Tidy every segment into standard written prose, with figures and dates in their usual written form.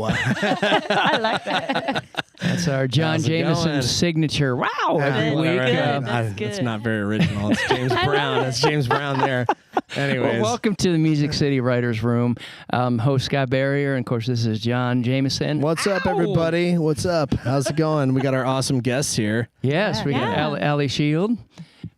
I like that. That's our John Jameson signature. Wow. Every week. That's not very original. It's James Brown. That's James Brown there. Anyways. Well, welcome to the Music City Writers Room. Host Scott Barrier, and of course, this is John Jameson. What's up, everybody? What's up? How's it going? We got our awesome guests here. Yes, we got Allie Shield.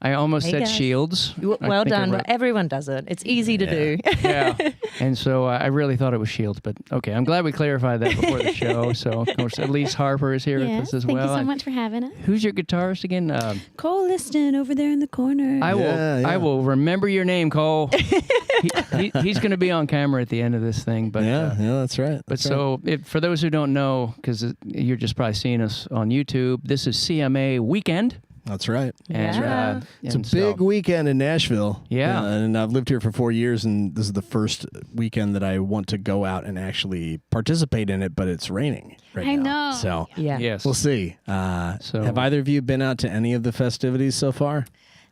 I almost said Shields. Well done. Everyone does it. It's easy to do. Yeah. And so I really thought it was Shields, but okay. I'm glad we clarified that before the show. So, of course, Elise Harper is here with us as well. Thank you so much for having us. Who's your guitarist again? Cole Liston over there in the corner. I will remember your name, Cole. He's going to be on camera at the end of this thing. But that's right. For those who don't know, because you're just probably seeing us on YouTube, this is CMA Weekend. That's right. And, it's a big weekend in Nashville. Yeah. And I've lived here for 4 years, and this is the first weekend that I want to go out and actually participate in it, but it's raining right now. I know. So yes. We'll see. Have either of you been out to any of the festivities so far?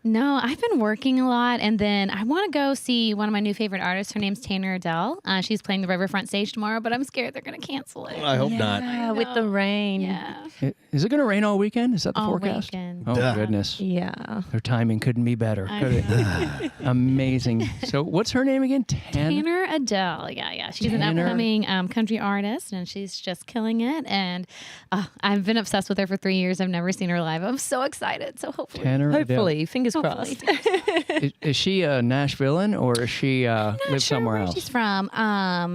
No, I've been working a lot, and then I want to go see one of my new favorite artists. Her name's Tanner Adele. She's playing the Riverfront stage tomorrow, but I'm scared they're going to cancel it. I hope not. Yeah, with the rain. Yeah. Is it going to rain all weekend? Is that the All forecast? weekend. Oh, goodness. Yeah. Their timing couldn't be better, could it? Amazing. So what's her name again? Tanner Adele. Yeah. She's an upcoming country artist, and she's just killing it. And I've been obsessed with her for 3 years. I've never seen her live. I'm so excited. So hopefully, fingers crossed. Is she a Nashvilleian, or is she live somewhere else? She's from.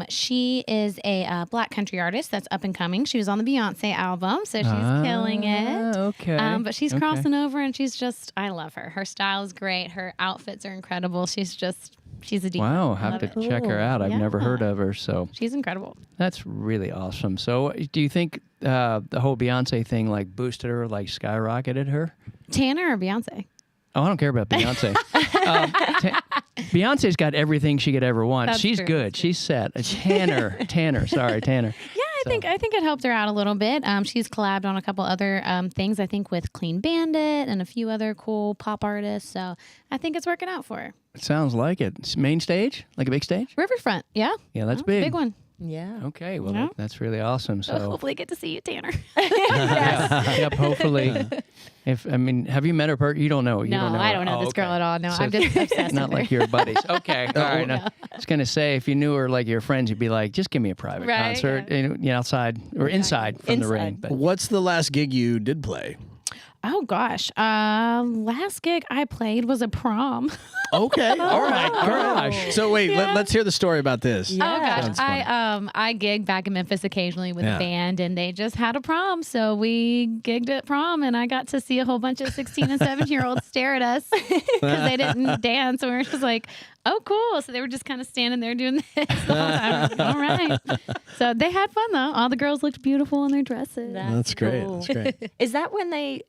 She is a Black country artist that's up and coming. She was on the Beyonce album, so she's killing it. Okay. But she's crossing over, and she's just, I love her. Her style is great. Her outfits are incredible. She's a deep. Wow, have to check her out. I've never heard of her, so she's incredible. That's really awesome. So, do you think the whole Beyonce thing like boosted her, like skyrocketed her? Tanner or Beyonce? Oh, I don't care about Beyonce. Beyonce's got everything she could ever want. That's She's true. good. She's set. Tanner. Yeah, I think it helped her out a little bit. She's collabed on a couple other things, I think, with Clean Bandit and a few other cool pop artists. So I think it's working out for her. It sounds like it. It's main stage? Like a big stage? Riverfront, yeah. Yeah, that's big. Big one. Yeah. Okay, well, that's really awesome. So hopefully get to see you, Tanner. Yep, hopefully. Have you met her? You don't know. I don't know this girl at all. No, so I'm just obsessed not with her. like your buddies. Okay. All right. No. I was going to say, if you knew her like your friends, you'd be like, just give me a private concert outside or inside from the ring. But what's the last gig you did play? Oh, gosh. Last gig I played was a prom. Okay. All right. Gosh. So wait, let's hear the story about this. Yeah. Oh gosh, I gig back in Memphis occasionally with a band, and they just had a prom, so we gigged at prom, and I got to see a whole bunch of 16 and 17-year-olds stare at us because they didn't dance, and we were just like, oh cool. So they were just kind of standing there doing this the whole time. All right. So they had fun though. All the girls looked beautiful in their dresses. That's great. Cool. That's great. Is that when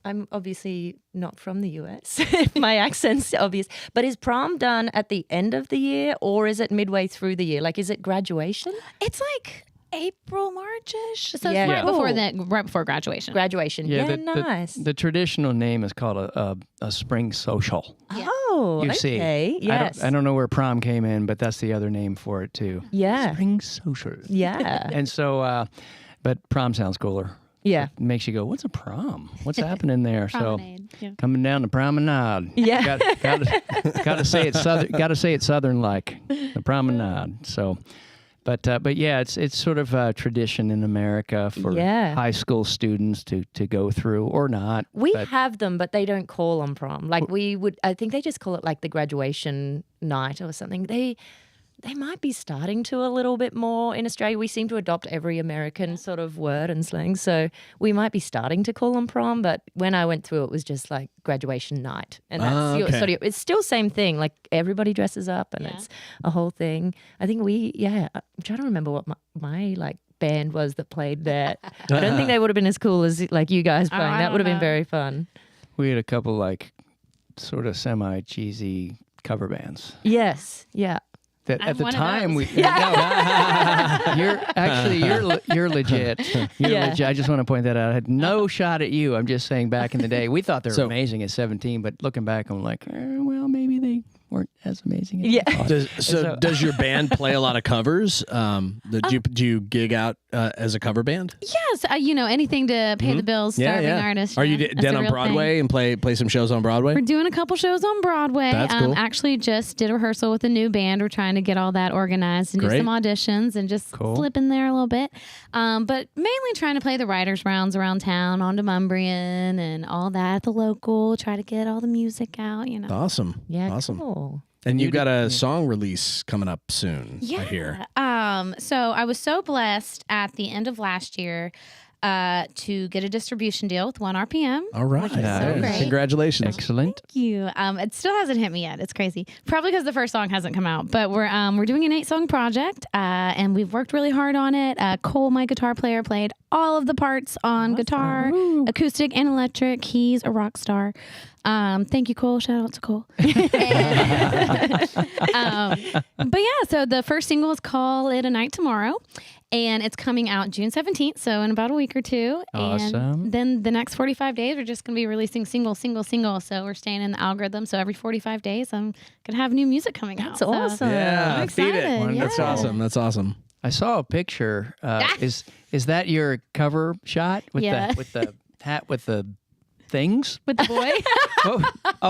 I'm obviously not from the US. My accent's obvious. But is prom done at the end of the year, or is it midway through the year? Like, is it graduation? It's like April, March-ish. So Yeah. it's right before graduation. Graduation. Yeah, nice. The traditional name is called a spring social. Oh, You okay. see. Yes. I don't know where prom came in, but that's the other name for it too. Yeah. Spring social. Yeah. And so, but prom sounds cooler. Yeah. It makes you go, what's a prom? What's happening there? Promenade. So coming down the promenade. Yeah. Gotta say it southern. Gotta say it southern like the promenade. So, but yeah, it's sort of a tradition in America for high school students to go through or not. We have them, but they don't call them prom. Like I think they just call it like the graduation night or something. They might be starting to a little bit more in Australia. We seem to adopt every American sort of word and slang. So we might be starting to call them prom, but when I went through it was just like graduation night. And that's sort of, it's still same thing. Like everybody dresses up and it's a whole thing. I think I'm trying to remember what my like band was that played that. I don't think they would have been as cool as like you guys playing. That would have been very fun. We had a couple like sort of semi-cheesy cover bands. Yes. Yeah. That I'm at the one of time those. you're legit. You're legit. I just want to point that out. I had no shot at you. I'm just saying back in the day we thought they were amazing at 17, but looking back I'm like, well, maybe they weren't as amazing as I thought. Does your band play a lot of covers? Do you gig out as a cover band? Yes, anything to pay the bills, starving artists. Are you down on Broadway and play some shows on Broadway? We're doing a couple shows on Broadway. That's cool. Actually, just did a rehearsal with a new band. We're trying to get all that organized and do some auditions and just slip in there a little bit. But mainly trying to play the writers' rounds around town, on Demumbrian and all that at the local. Try to get all the music out. Awesome. Yeah, awesome. Cool. And you've got a song release coming up soon, I hear. So I was so blessed at the end of last year to get a distribution deal with 1RPM. All right. Which is so great. Congratulations. Excellent. Thank you. It still hasn't hit me yet. It's crazy. Probably because the first song hasn't come out. But we're doing an 8-song project, and we've worked really hard on it. Cole, my guitar player, played all of the parts on guitar, acoustic and electric. He's a rock star. Thank you, Cole. Shout out to Cole. But yeah, so the first single is Call It a Night Tomorrow, and it's coming out June 17th, so in about a week or two. Awesome. And then the next 45 days, we're just going to be releasing single. So we're staying in the algorithm. So every 45 days, I'm going to have new music coming out. That's awesome. Yeah, I'm feed it. excited. That's awesome. That's awesome. I saw a picture. Is that your cover shot with Yeah. the hat with the things? With the boy?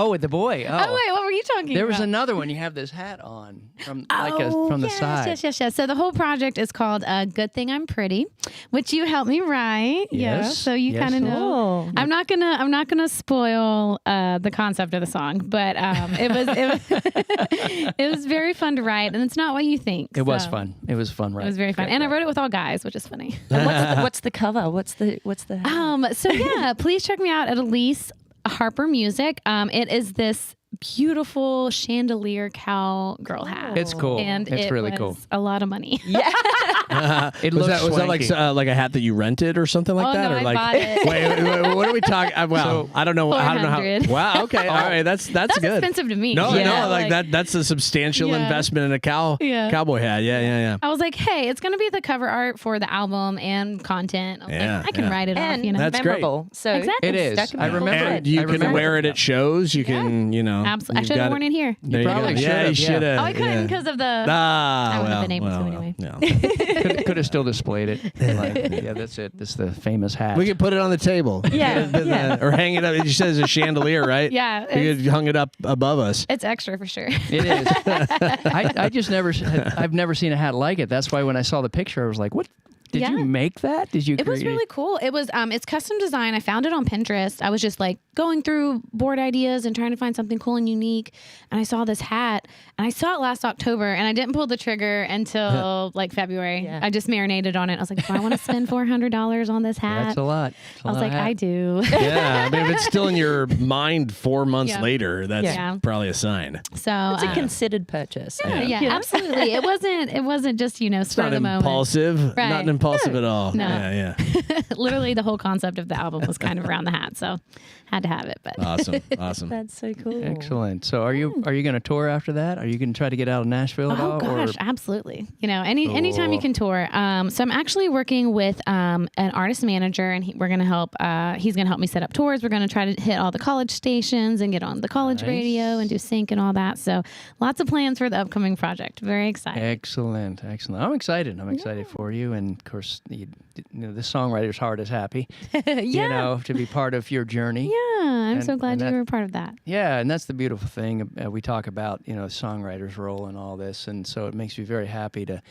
With the boy. Oh, wait, what were you talking about? There was another one. You have this hat on from the side. Yes. So the whole project is called Good Thing I'm Pretty, which you helped me write. Yeah. Yes. So you kind of know. I'm not gonna spoil the concept of the song, but it was very fun to write, and it's not what you think. It was fun. It was fun, right? It was very fun, and I wrote it with all guys, which is funny. What's the cover? What's the So yeah, please check me out at Elise Harper Music. It is this beautiful chandelier cowgirl hat. It's cool. And it's really was cool. a lot of money. Yeah. It was looks that like a hat that you rented or something like that? No, or I like, bought it. wait, what are we talking? Well, I don't know. I don't know how. 400. Wow. Okay. All right. That's That's good. expensive to me. No, Yeah, like that. That's a substantial investment in a cowboy hat. Yeah. I was like, hey, it's going to be the cover art for the album and content. I was like, I can write it and off. That's memorable. great. So Exactly. It is. that can be I cool. remember. And you can wear it at shows. You can, Absolutely. I you've should have got worn it here. There you probably go. should Yeah, have, you should have. Oh, I couldn't because of the. I wouldn't have been able to anyway. Yeah. Could have still displayed it. Yeah, that's it. This is the famous hat. We could put it on the table. Yeah. Or hang it up. You said it's a chandelier, right? Yeah, You could hung it up above us. It's extra for sure. It is. I just I've never seen a hat like it. That's why when I saw the picture, I was like, what? Did you make that? Did you? It was really cool. It was it's custom design. I found it on Pinterest. I was just like going through board ideas and trying to find something cool and unique. And I saw this hat, and I saw it last October, and I didn't pull the trigger until like February. Yeah. I just marinated on it. I was like, do I want to spend $400 on this hat? That's a lot. I was like, I do. Yeah, I mean, if it's still in your mind 4 months later, that's probably a sign. So it's a considered purchase. Yeah, absolutely. It wasn't just spur of the moment. Impulsive. Right. Not impulsive at all. No. Yeah. Literally, the whole concept of the album was kind of around the hat, so had to have it. But Awesome. That's so cool. Excellent. So are you going to tour after that? Are you going to try to get out of Nashville at all? Oh gosh, or? absolutely. Anytime you can tour. So I'm actually working with an artist manager, and we're going to help. He's going to help me set up tours. We're going to try to hit all the college stations and get on the college radio and do sync and all that. So lots of plans for the upcoming project. Very excited. Excellent. I'm excited. I'm excited for you, and of course, the songwriter's heart is happy. To be part of your journey. Yeah, I'm so glad you were a part of that. Yeah, and that's the beautiful thing. We talk about songwriter's role in all this, and so it makes me very happy to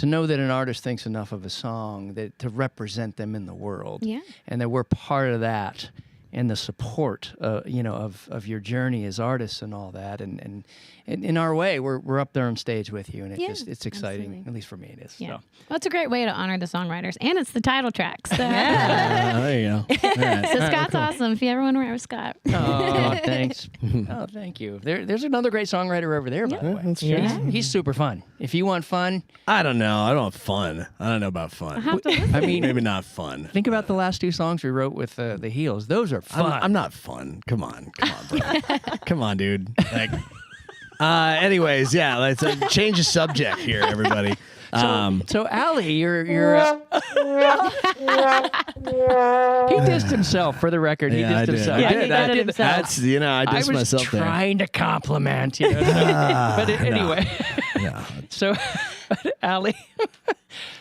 know that an artist thinks enough of a song to represent them in the world. Yeah, and that we're part of that. And the support, of your journey as artists and all that, and in our way, we're up there on stage with you, and it's exciting. Absolutely. At least for me, it is. Yeah, So. well, it's a great way to honor the songwriters, and it's the title track. So, There you go. All right. So Scott's awesome. If you ever want to work with Scott, Oh, thanks. Oh, thank you. There's another great songwriter over there, by the way. That's true. He's super fun. If you want fun, I don't know. I don't have fun. I don't know about fun. I mean, Maybe not fun. think about the last 2 songs we wrote with the Heels. Those are fun. I'm not fun. Come on, bro. Come on, dude. Like, Anyways, yeah, let's change the subject here, everybody. So Allie, you're he dissed himself for the record. He dissed himself. Yeah, he did himself. That's I dissed myself there. I was trying to compliment you, but anyway. No. So, Allie.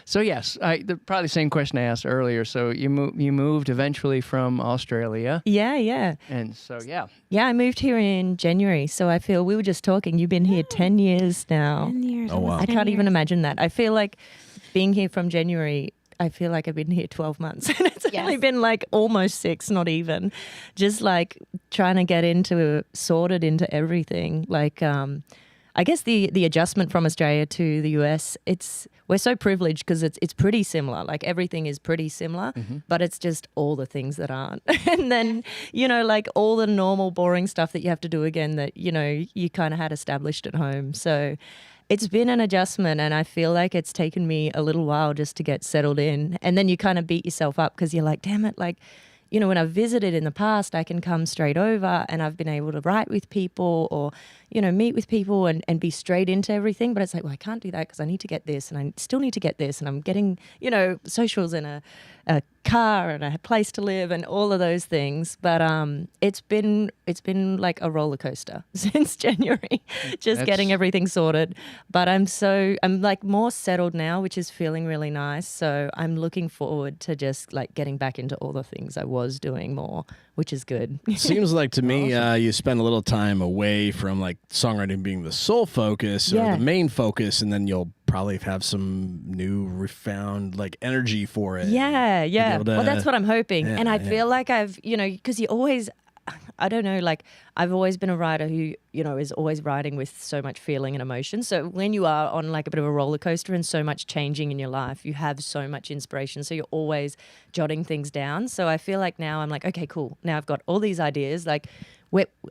So yes, probably the same question I asked earlier. So you moved eventually from Australia. Yeah. And so yeah. Yeah, I moved here in January. So I feel we were just talking. You've been here 10 years now. 10 years. Oh, wow. I can't even imagine that. I feel like being here from January, I feel like I've been here 12 months. And it's only been like almost 6, not even. Just like trying to get sorted into everything. Like, I guess the adjustment from Australia to the US, we're so privileged because it's pretty similar. Like everything is pretty similar, but it's just all the things that aren't. And then, like all the normal boring stuff that you have to do again that, you kind of had established at home. So it's been an adjustment, and I feel like it's taken me a little while just to get settled in. And then you kind of beat yourself up because you're like, damn it, like, when I've visited in the past, I can come straight over and I've been able to write with people or, meet with people and be straight into everything. But it's like, well, I can't do that because I need to get this and I still need to get this. And I'm getting, socials in a car and a place to live and all of those things. But it's been like a roller coaster since January, just getting everything sorted. But I'm like more settled now, which is feeling really nice. So I'm looking forward to just like getting back into all the things I was doing more, which is good. Seems like to me you spend a little time away from like songwriting being the sole focus or the main focus, and then you'll probably have some new refound like energy for it. Yeah. Well, that's what I'm hoping. Yeah, and I feel like I've, because you always, I don't know, like I've always been a writer who, is always writing with so much feeling and emotion. So when you are on like a bit of a roller coaster and so much changing in your life, you have so much inspiration. So you're always jotting things down. So I feel like now I'm like, okay, cool. Now I've got all these ideas. Like,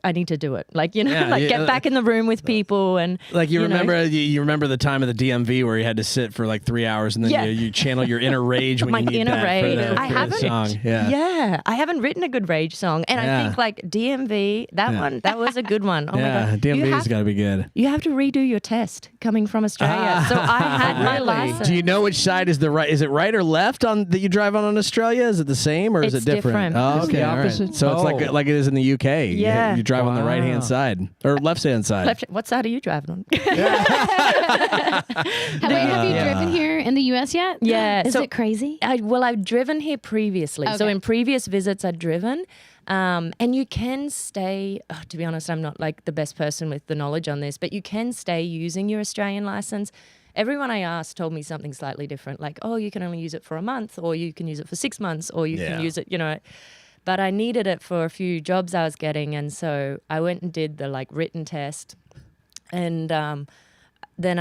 I need to do it. Like, get back in the room with people and like you remember the time of the DMV where you had to sit for like 3 hours and then you channel your inner rage when my you need inner that rage. for the song. Yeah, I haven't written a good rage song, and I think like DMV, that was a good one. Oh my god, DMV's got to be good. You have to redo your test coming from Australia. So I had my license. Do you know which side is the right? Is it right or left on that you drive on Australia? Is it the same or is it different? Oh, okay, all right. So it's like it is in the UK. Yeah, you drive on the right-hand side or left-hand side. What side are you driving on? Have you driven here in the U.S. yet? Yeah. Is it crazy? I've driven here previously. Okay. So in previous visits, I'd driven. And you can stay, to be honest, I'm not like the best person with the knowledge on this, but you can stay using your Australian license. Everyone I asked told me something slightly different, like, oh, you can only use it for a month, or you can use it for 6 months, or you can use it, But I needed it for a few jobs I was getting, and so I went and did the like written test, and then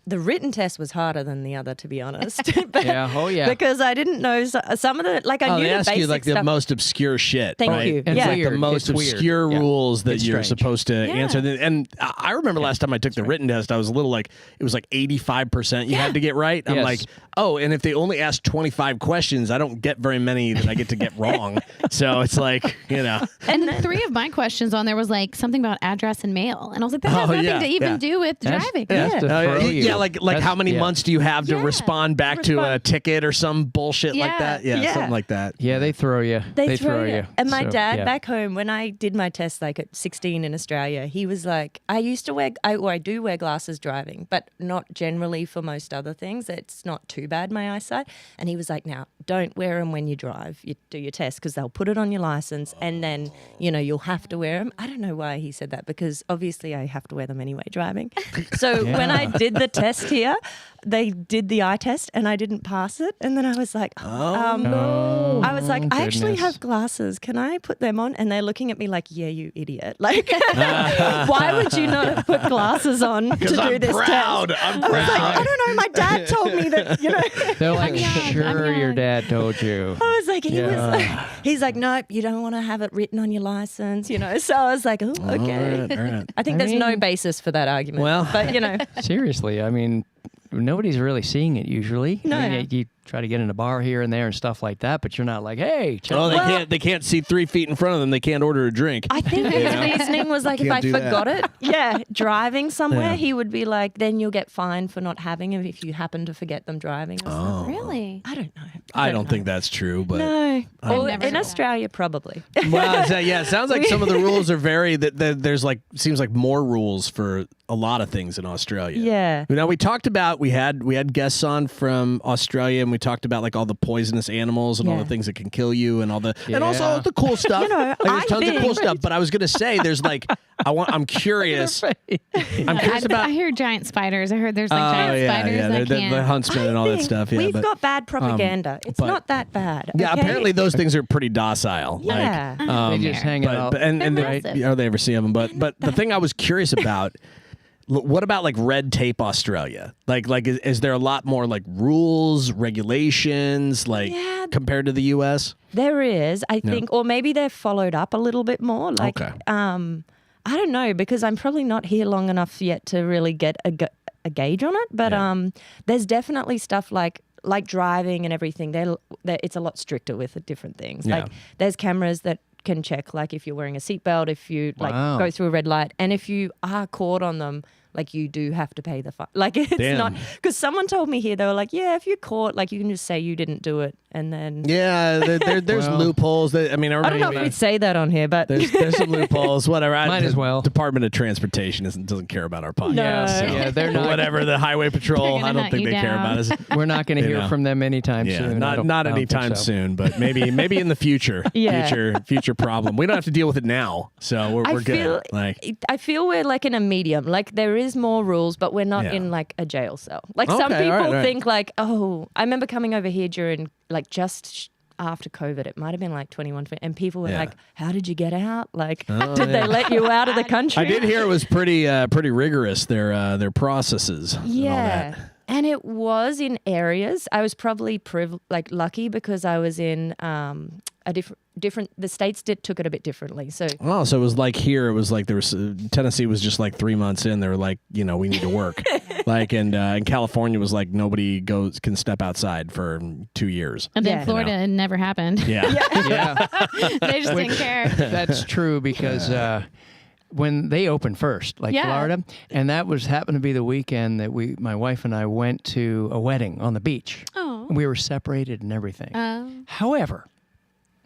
the written test was harder than the other, to be honest. Because I didn't know some of the, like I knew the basic they ask you like stuff. The most obscure shit. Thank you. And yeah. like the most obscure rules that you're strange. supposed to answer. And I remember last time I took the written test, I was a little like, it was like 85% you had to get right. I'm like, oh, and if they only ask 25 questions, I don't get very many that I get to get wrong. So it's like, And 3 of my questions on there was like something about address and mail. And I was like, that has nothing to even do with driving. Like how many months do you have to respond back to a ticket or some bullshit like that? Yeah, something like that. Yeah, they throw you. They throw you. And my dad back home, when I did my test like at 16 in Australia, he was like, I used to I do wear glasses driving, but not generally for most other things. It's not too bad, my eyesight. And he was like, now, don't wear them when you drive. You do your test because they'll put it on your license and then, you'll have to wear them. I don't know why he said that because obviously I have to wear them anyway driving. So when I did the test here, they did the eye test and I didn't pass it. And then I was like, no. I was like, I actually have glasses. Can I put them on? And they're looking at me like, yeah, you idiot. Like, why would you not have put glasses on to do this proud. test? I'm I was proud. like, I don't know. My dad told me that, They're like, sure, your dad told you. I was like, he's like, nope, you don't want to have it written on your license, So I was like, oh, okay. All right. I think there's no basis for that argument. Well, but seriously, I mean, nobody's really seeing it usually. No. I mean, you try to get in a bar here and there and stuff like that, but you're not like, hey, check they can't see 3 feet in front of them. They can't order a drink. I think his reasoning was like, if I forgot it, driving somewhere, he would be like, then you'll get fined for not having it if you happen to forget them driving. Or Really? I don't know. I don't think that's true, but no. Well, in Australia, probably. Well, it sounds like some of the rules are very that there's like seems like more rules for a lot of things in Australia. Yeah. Now we talked about we had guests on from Australia, and we talked about like all the poisonous animals and all the things that can kill you and all the and also the cool stuff. There's tons of cool stuff. But I was gonna say there's like I'm curious. I'm curious about. I hear giant spiders. I heard there's like giant spiders. Yeah, the huntsman and all that stuff. Yeah, we've got bad propaganda. It's not that bad. Yeah, okay? apparently those things are pretty docile. Yeah. Like, they just hang out. But, and they hardly ever see them. But the thing I was curious about. What about like red tape Australia? Like is there a lot more like rules, regulations, like compared to the U.S.? There is, I think, or maybe they're followed up a little bit more. Like, I don't know, because I'm probably not here long enough yet to really get a gauge on it. But there's definitely stuff like driving and everything. It's a lot stricter with the different things. Yeah. Like there's cameras that can check like if you're wearing a seatbelt, if you go through a red light, and if you are caught on them, like you do have to pay the fine. Like it's not, because someone told me here, they were like, yeah, if you're caught, like you can just say you didn't do it, and then there's loopholes. I don't know if we'd say that on here, but there's some loopholes. Whatever. Might as well. Department of Transportation doesn't care about our podcast. No. So. Yeah, they're not. Whatever the Highway Patrol, I don't think they care about us. We're not going to hear from them anytime soon. Not anytime soon, but maybe in the future. Future problem. We don't have to deal with it now, so we're good. I feel we're like in a medium. Like there is more rules, but we're not in like a jail cell. Like some people think like, oh, I remember coming over here during like just after COVID. It might have been like 21, and people were like, how did you get out? Like, did they let you out of the country? I did hear it was pretty rigorous, their processes. Yeah. And it was in areas. I was probably lucky because I was in a different. The states took it a bit differently. So so it was like here. It was like there was Tennessee was just like 3 months in. They were like, we need to work. Like and California was like nobody can step outside for 2 years. And then Florida it never happened. Yeah. They just didn't care. That's true because. When they opened first, like Florida, and that happened to be the weekend that my wife and I went to a wedding on the beach. Oh. We were separated and everything. However,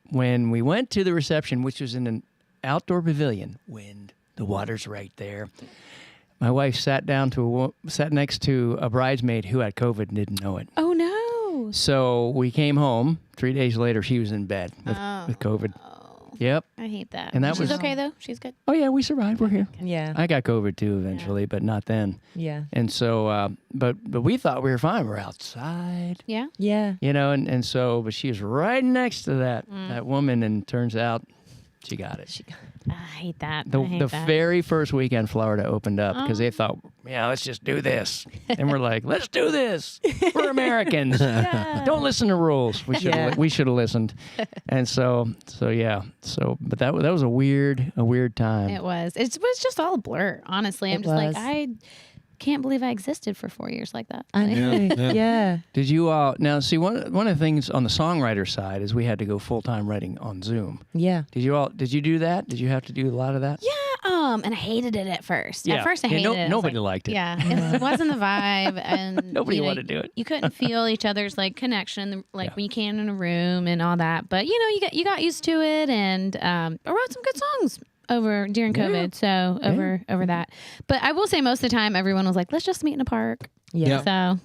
when we went to the reception, which was in an outdoor pavilion, the water's right there. My wife sat next to a bridesmaid who had COVID and didn't know it. Oh no! So we came home. 3 days later, she was in bed with COVID. Yep. I hate that. And she's okay though? She's good? Oh, yeah, we survived. We're here. Yeah. I got COVID too eventually, but not then. Yeah. And so, but we thought we were fine. We're outside. Yeah? Yeah. And so, but she was right next to that woman, and turns out she got it. I hate that. The very first weekend Florida opened up because they thought, let's just do this. And we're like, let's do this. We're Americans. Don't listen to rules. We should have listened. And but that was a weird time. It was. It was just all a blur, honestly. I'm just like, I can't believe I existed for 4 years like that. I know. Yeah. Did you all now see one of the things on the songwriter side is we had to go full-time writing on Zoom. Yeah. Did you do that? Did you have to do a lot of that? Yeah. And I hated it at first. Yeah. At first I hated it. Nobody liked it. Yeah. It wasn't the vibe, and nobody wanted to do it. You couldn't feel each other's like connection when you can in a room and all that. But you got used to it, and I wrote some good songs during COVID, so over that. But I will say most of the time everyone was like, let's just meet in a park. Yeah. So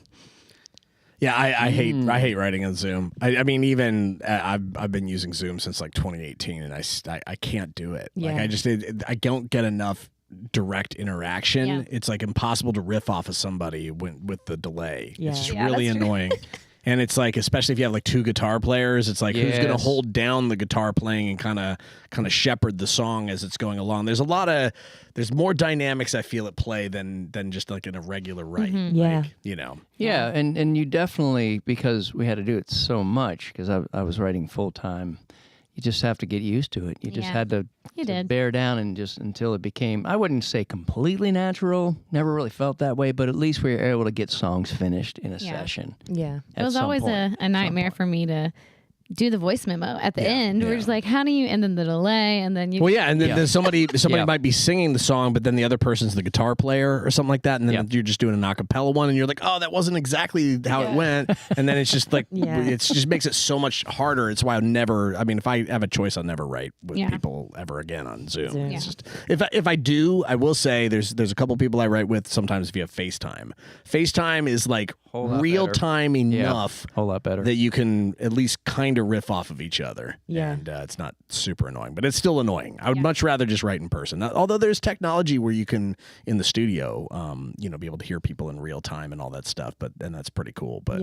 yeah, I hate writing on Zoom. I mean, even I've been using Zoom since like 2018, and I can't do it. Yeah. Like I don't get enough direct interaction. Yeah. It's like impossible to riff off of somebody with the delay. Yeah. It's just really annoying. And it's like, especially if you have like two guitar players, it's like who's going to hold down the guitar playing and kind of shepherd the song as it's going along. There's more dynamics I feel at play than just like in a regular write. Mm-hmm. Yeah. Like, Yeah, and you definitely, because we had to do it so much, because I was writing full time, you just have to get used to it. You just had to bear down and just until it became, I wouldn't say completely natural, never really felt that way, but at least we were able to get songs finished in a session. Yeah. It was always a nightmare for me to do the voice memo at the end. We're just like, how do you, and then the delay, and then you. Well, yeah, and then somebody might be singing the song, but then the other person's the guitar player or something like that, and then you're just doing an a cappella one, and you're like, oh, that wasn't exactly how it went, and then it's just like, it just makes it so much harder. It's why if I have a choice, I'll never write with people ever again on Zoom. It's just, if I do, I will say there's a couple people I write with sometimes via FaceTime. FaceTime is like real time enough, whole lot better, that you can at least kind of riff off of each other. Yeah. And it's not super annoying, but it's still annoying. I would much rather just write in person. Although there's technology where you can, in the studio, be able to hear people in real time and all that stuff, and that's pretty cool. But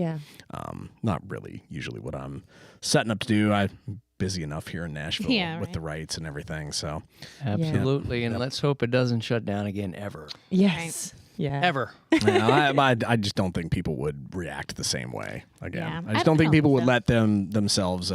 not really usually what I'm setting up to do. I'm busy enough here in Nashville with the rights and everything. So absolutely. And let's hope it doesn't shut down again ever. Yes. Yeah. Ever. I just don't think people would react the same way again. Yeah, I just don't think people would let themselves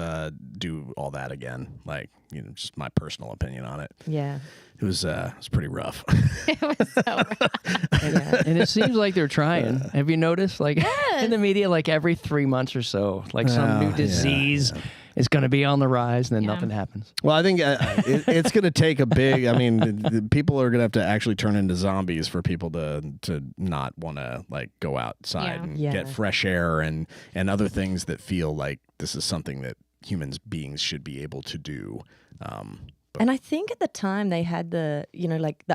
do all that again. Like, just my personal opinion on it. Yeah. It was pretty rough. It was so rough. And it seems like they're trying. Have you noticed? Like in the media, like every 3 months or so, like some new disease is going to be on the rise, and then nothing happens. Well, I think it's going to take a big. People are going to have to actually turn into zombies for people to not want to like go outside and get fresh air and other things that feel like this is something that humans beings should be able to do. And I think at the time they had the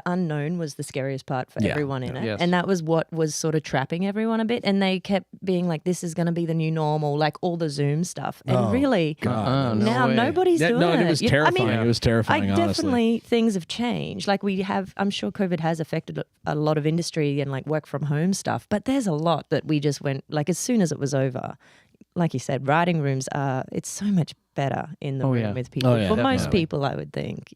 unknown was the scariest part for everyone in it. Yes. And that was what was sort of trapping everyone a bit. And they kept being like, this is going to be the new normal, like all the Zoom stuff. And really, God, now nobody's doing it. It was terrifying. It was terrifying, honestly. Definitely things have changed. Like I'm sure COVID has affected a lot of industry and like work from home stuff. But there's a lot that we just went, like as soon as it was over, like you said, writing rooms it's so much better in the room with people. For most people, I would think,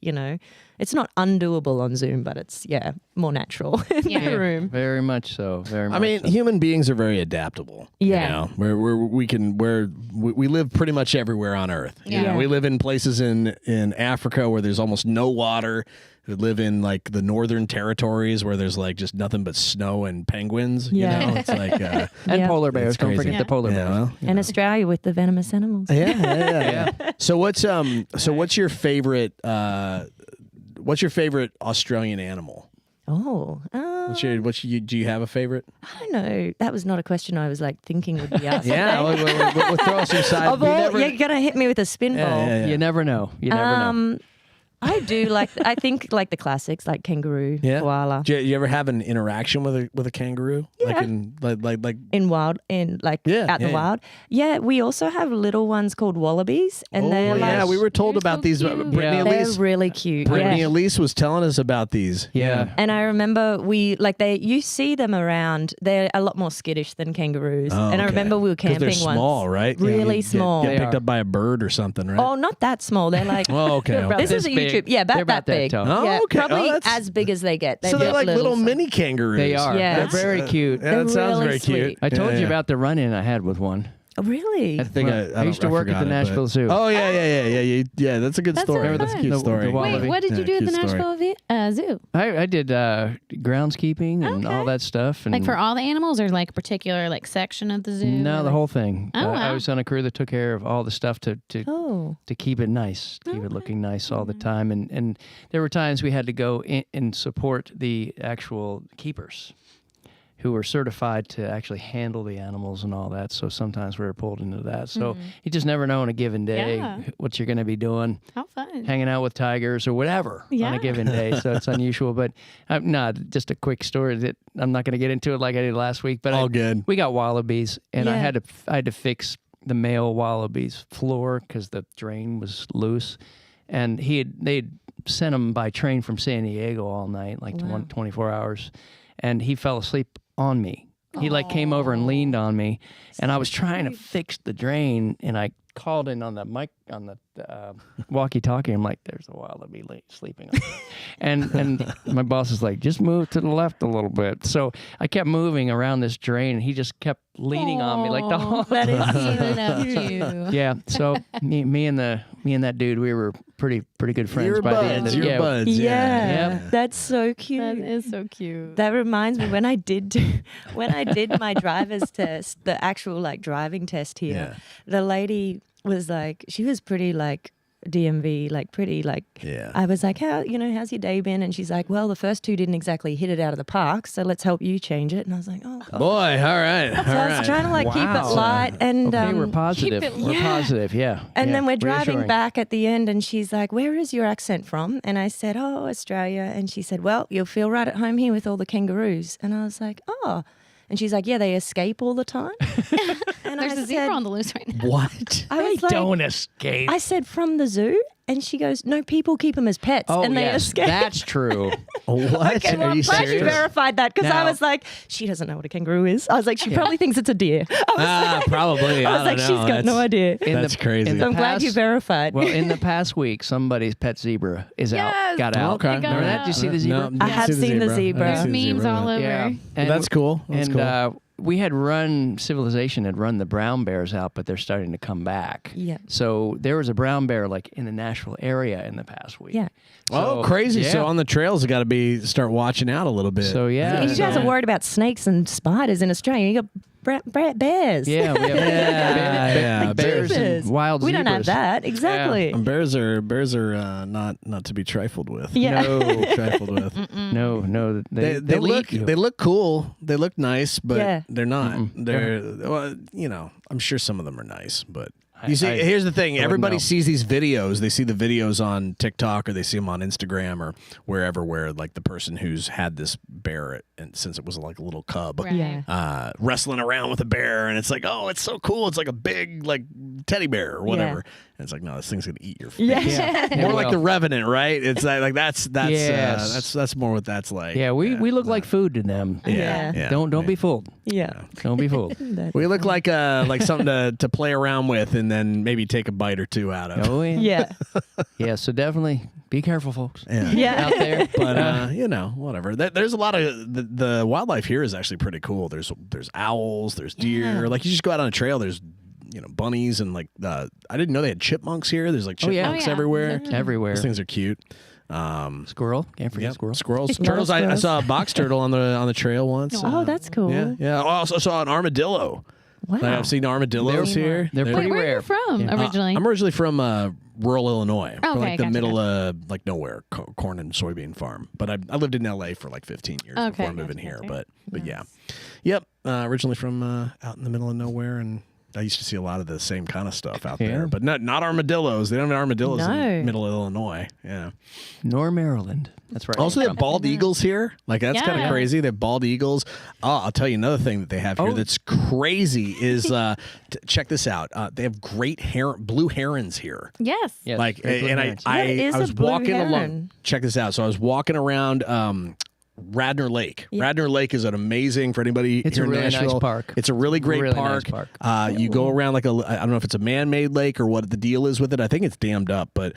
it's not undoable on Zoom, but it's, more natural in the room. Very much so. Very much so. Human beings are very adaptable. Yeah. We live pretty much everywhere on Earth. Yeah. We live in places in Africa where there's almost no water. We live in like the northern territories where there's like just nothing but snow and penguins. It's like and polar bears. Don't forget the polar bears. Well, and Australia with the venomous animals. Yeah. So what's your favorite Australian animal? Oh, do you have a favorite? I don't know. That was not a question I was like thinking would be asked. We'll throw us aside. You're gonna hit me with a spin ball. You never know. You never know. I do I think like the classics, like kangaroo, koala. Do you ever have an interaction with a kangaroo? Yeah. Like in wild, out in the wild. Yeah, we also have little ones called wallabies, and we were told about these. Brittany Elise, they're really cute. Brittany Elise was telling us about these. Yeah, and I remember you see them around. They're a lot more skittish than kangaroos. And I remember we were camping they're once. Small, right? Really small. Get picked up by a bird or something, right? Oh, not that small. They're like. Oh, okay. This is a YouTube. Yeah, about that big. Oh, okay. Probably as big as they get. They're like little mini kangaroos. They are. Yeah. They're very cute. That sounds very cute. I told you about the run-in I had with one. Oh, really? I think I used to work at the Nashville Zoo. Oh yeah. That's a good story. That's a cute story. Wait, what did you do at the Nashville Zoo? I did groundskeeping and all that stuff. And like for all the animals, or like a particular like section of the zoo? No, the whole thing. Oh, I was on a crew that took care of all the stuff to keep it nice, keep it looking nice all the time. And there were times we had to go in and support the actual keepers, who were certified to actually handle the animals and all that. So sometimes we were pulled into that. So you just never know on a given day what you're going to be doing. How fun. Hanging out with tigers or whatever on a given day. So it's unusual. But just a quick story that I'm not going to get into it like I did last week. But all good. We got wallabies, and I had to fix the male wallabies floor because the drain was loose. And they'd sent him by train from San Diego all night, like 24 hours. And he fell asleep on me. He came over and leaned on me, and I was trying to fix the drain, and I called in on the mic on the walkie-talkie. I'm like, there's a wallaby sleeping. and my boss is like, just move to the left a little bit. So I kept moving around this drain, and he just kept leaning on me like the whole time. That is cute. Yeah. So me and that dude, we were pretty good friends You're by buds. the end of You're yeah. buds. Yeah, Yep. that's so cute. That is so cute. That reminds me when I did my driver's test, the actual like driving test here. Yeah. The lady was like, she was pretty like DMV, like pretty like. Yeah. I was like, how's your day been? And she's like, well, the first two didn't exactly hit it out of the park, so let's help you change it. And I was like, oh. Boy, all right. So I was trying to like keep it Wow. light and Okay, we're positive. keep it- We're positive, yeah. And yeah. then we're driving Reassuring. back at the end, and she's like, where is your accent from? And I said, oh, Australia. And she said, well, you'll feel right at home here with all the kangaroos. And I was like, oh. And she's like, yeah, they escape all the time. And There's I a zebra said, on the loose right now. What? I was like, Don't escape. I said, from the zoo? And she goes, no, people keep them as pets, oh, and they yes, escape. that's true. What? Okay, well, Are I'm you glad you serious? verified that, because I Now- was like, she doesn't know what a kangaroo is. I was like, she probably thinks it's a deer. Probably. I was like, don't she's know. got no idea. That's crazy. in So I'm the glad you past- verified. Well, in the past week, somebody's pet zebra is Yes. out. Got out. Okay. Remember that? Did you see the zebra? No, I have seen the zebra. I There's see the memes zebra. all over. Yeah. That's cool. That's and cool. we had Civilization had run the brown bears out, but they're starting to come back. Yeah. So there was a brown bear like in the Nashville area in the past week. Yeah. Oh, So, crazy. Yeah. So on the trails, you got to start watching out a little bit. So yeah. You guys are worried about snakes and spiders in Australia. You got bears. Yeah, we have Yeah, bears Jeepers. and wild We zebras. don't have that. Exactly. And bears are not to be trifled with. Yeah. No, Trifled with. no, They they'll look eat you. they look cool. They look nice, but Yeah. they're not. They're well, I'm sure some of them are nice, but you see, I- here's the thing. wouldn't Everybody know. sees these videos. They see the videos on TikTok or they see them on Instagram or wherever, where like the person who's had this bear and since it was like a little cub, Right. Yeah. wrestling around with a bear, and it's like, oh, it's so cool. It's like a big like teddy bear or whatever. And it's like, no, this thing's gonna eat your face. Yeah. More It like will. the Revenant, right? It's like that's Yes. that's more what that's like. Yeah, we look like food to them. Yeah. Don't be fooled. Yeah. Don't be fooled. We look like something to play around with, and then maybe take a bite or two out of. Oh yeah. Yeah. Yeah, so definitely be careful, folks. Yeah. Yeah. Out there. But whatever. There's a lot of the wildlife here is actually pretty cool. There's owls, there's deer. Yeah. Like you just go out on a trail. There's bunnies and like I didn't know they had chipmunks here. There's like Oh, yeah. chipmunks Oh, yeah. everywhere. Everywhere. Those things are cute. Squirrel. Can't forget Yep. squirrel. Squirrels, No turtles. I squirrels. saw a box turtle on the trail once. Oh, that's cool. Yeah. I also saw an armadillo. Wow. I've seen armadillos here. They're Wait, pretty where are rare. you from Yeah. originally? I'm originally from rural Illinois, Okay, like the gotcha, middle of like nowhere, corn and soybean farm. But I lived in LA for like 15 years Okay, before moving gotcha, here. gotcha. But yeah, yep. Originally from out in the middle of nowhere, and I used to see a lot of the same kind of stuff out Yeah. there. But not armadillos. They don't have armadillos in No. the middle of Illinois. Yeah. Nor Maryland. That's right. Also, they have bald eagles here. Like that's kind of Yeah. crazy. They have bald eagles. Oh, I'll tell you another thing that they have here that's crazy is check this out. They have great blue herons here. Yes. Yes, Like, they're blue and herons. I What is was a blue walking along. heron? Check this out. So I was walking around Radnor Lake. Yeah. Radnor Lake is an amazing for anybody It's here a in really nice Nashville. park. It's a really great Really park. nice park. You go around like I don't know if it's a man-made lake or what the deal is with it. I think it's dammed up, but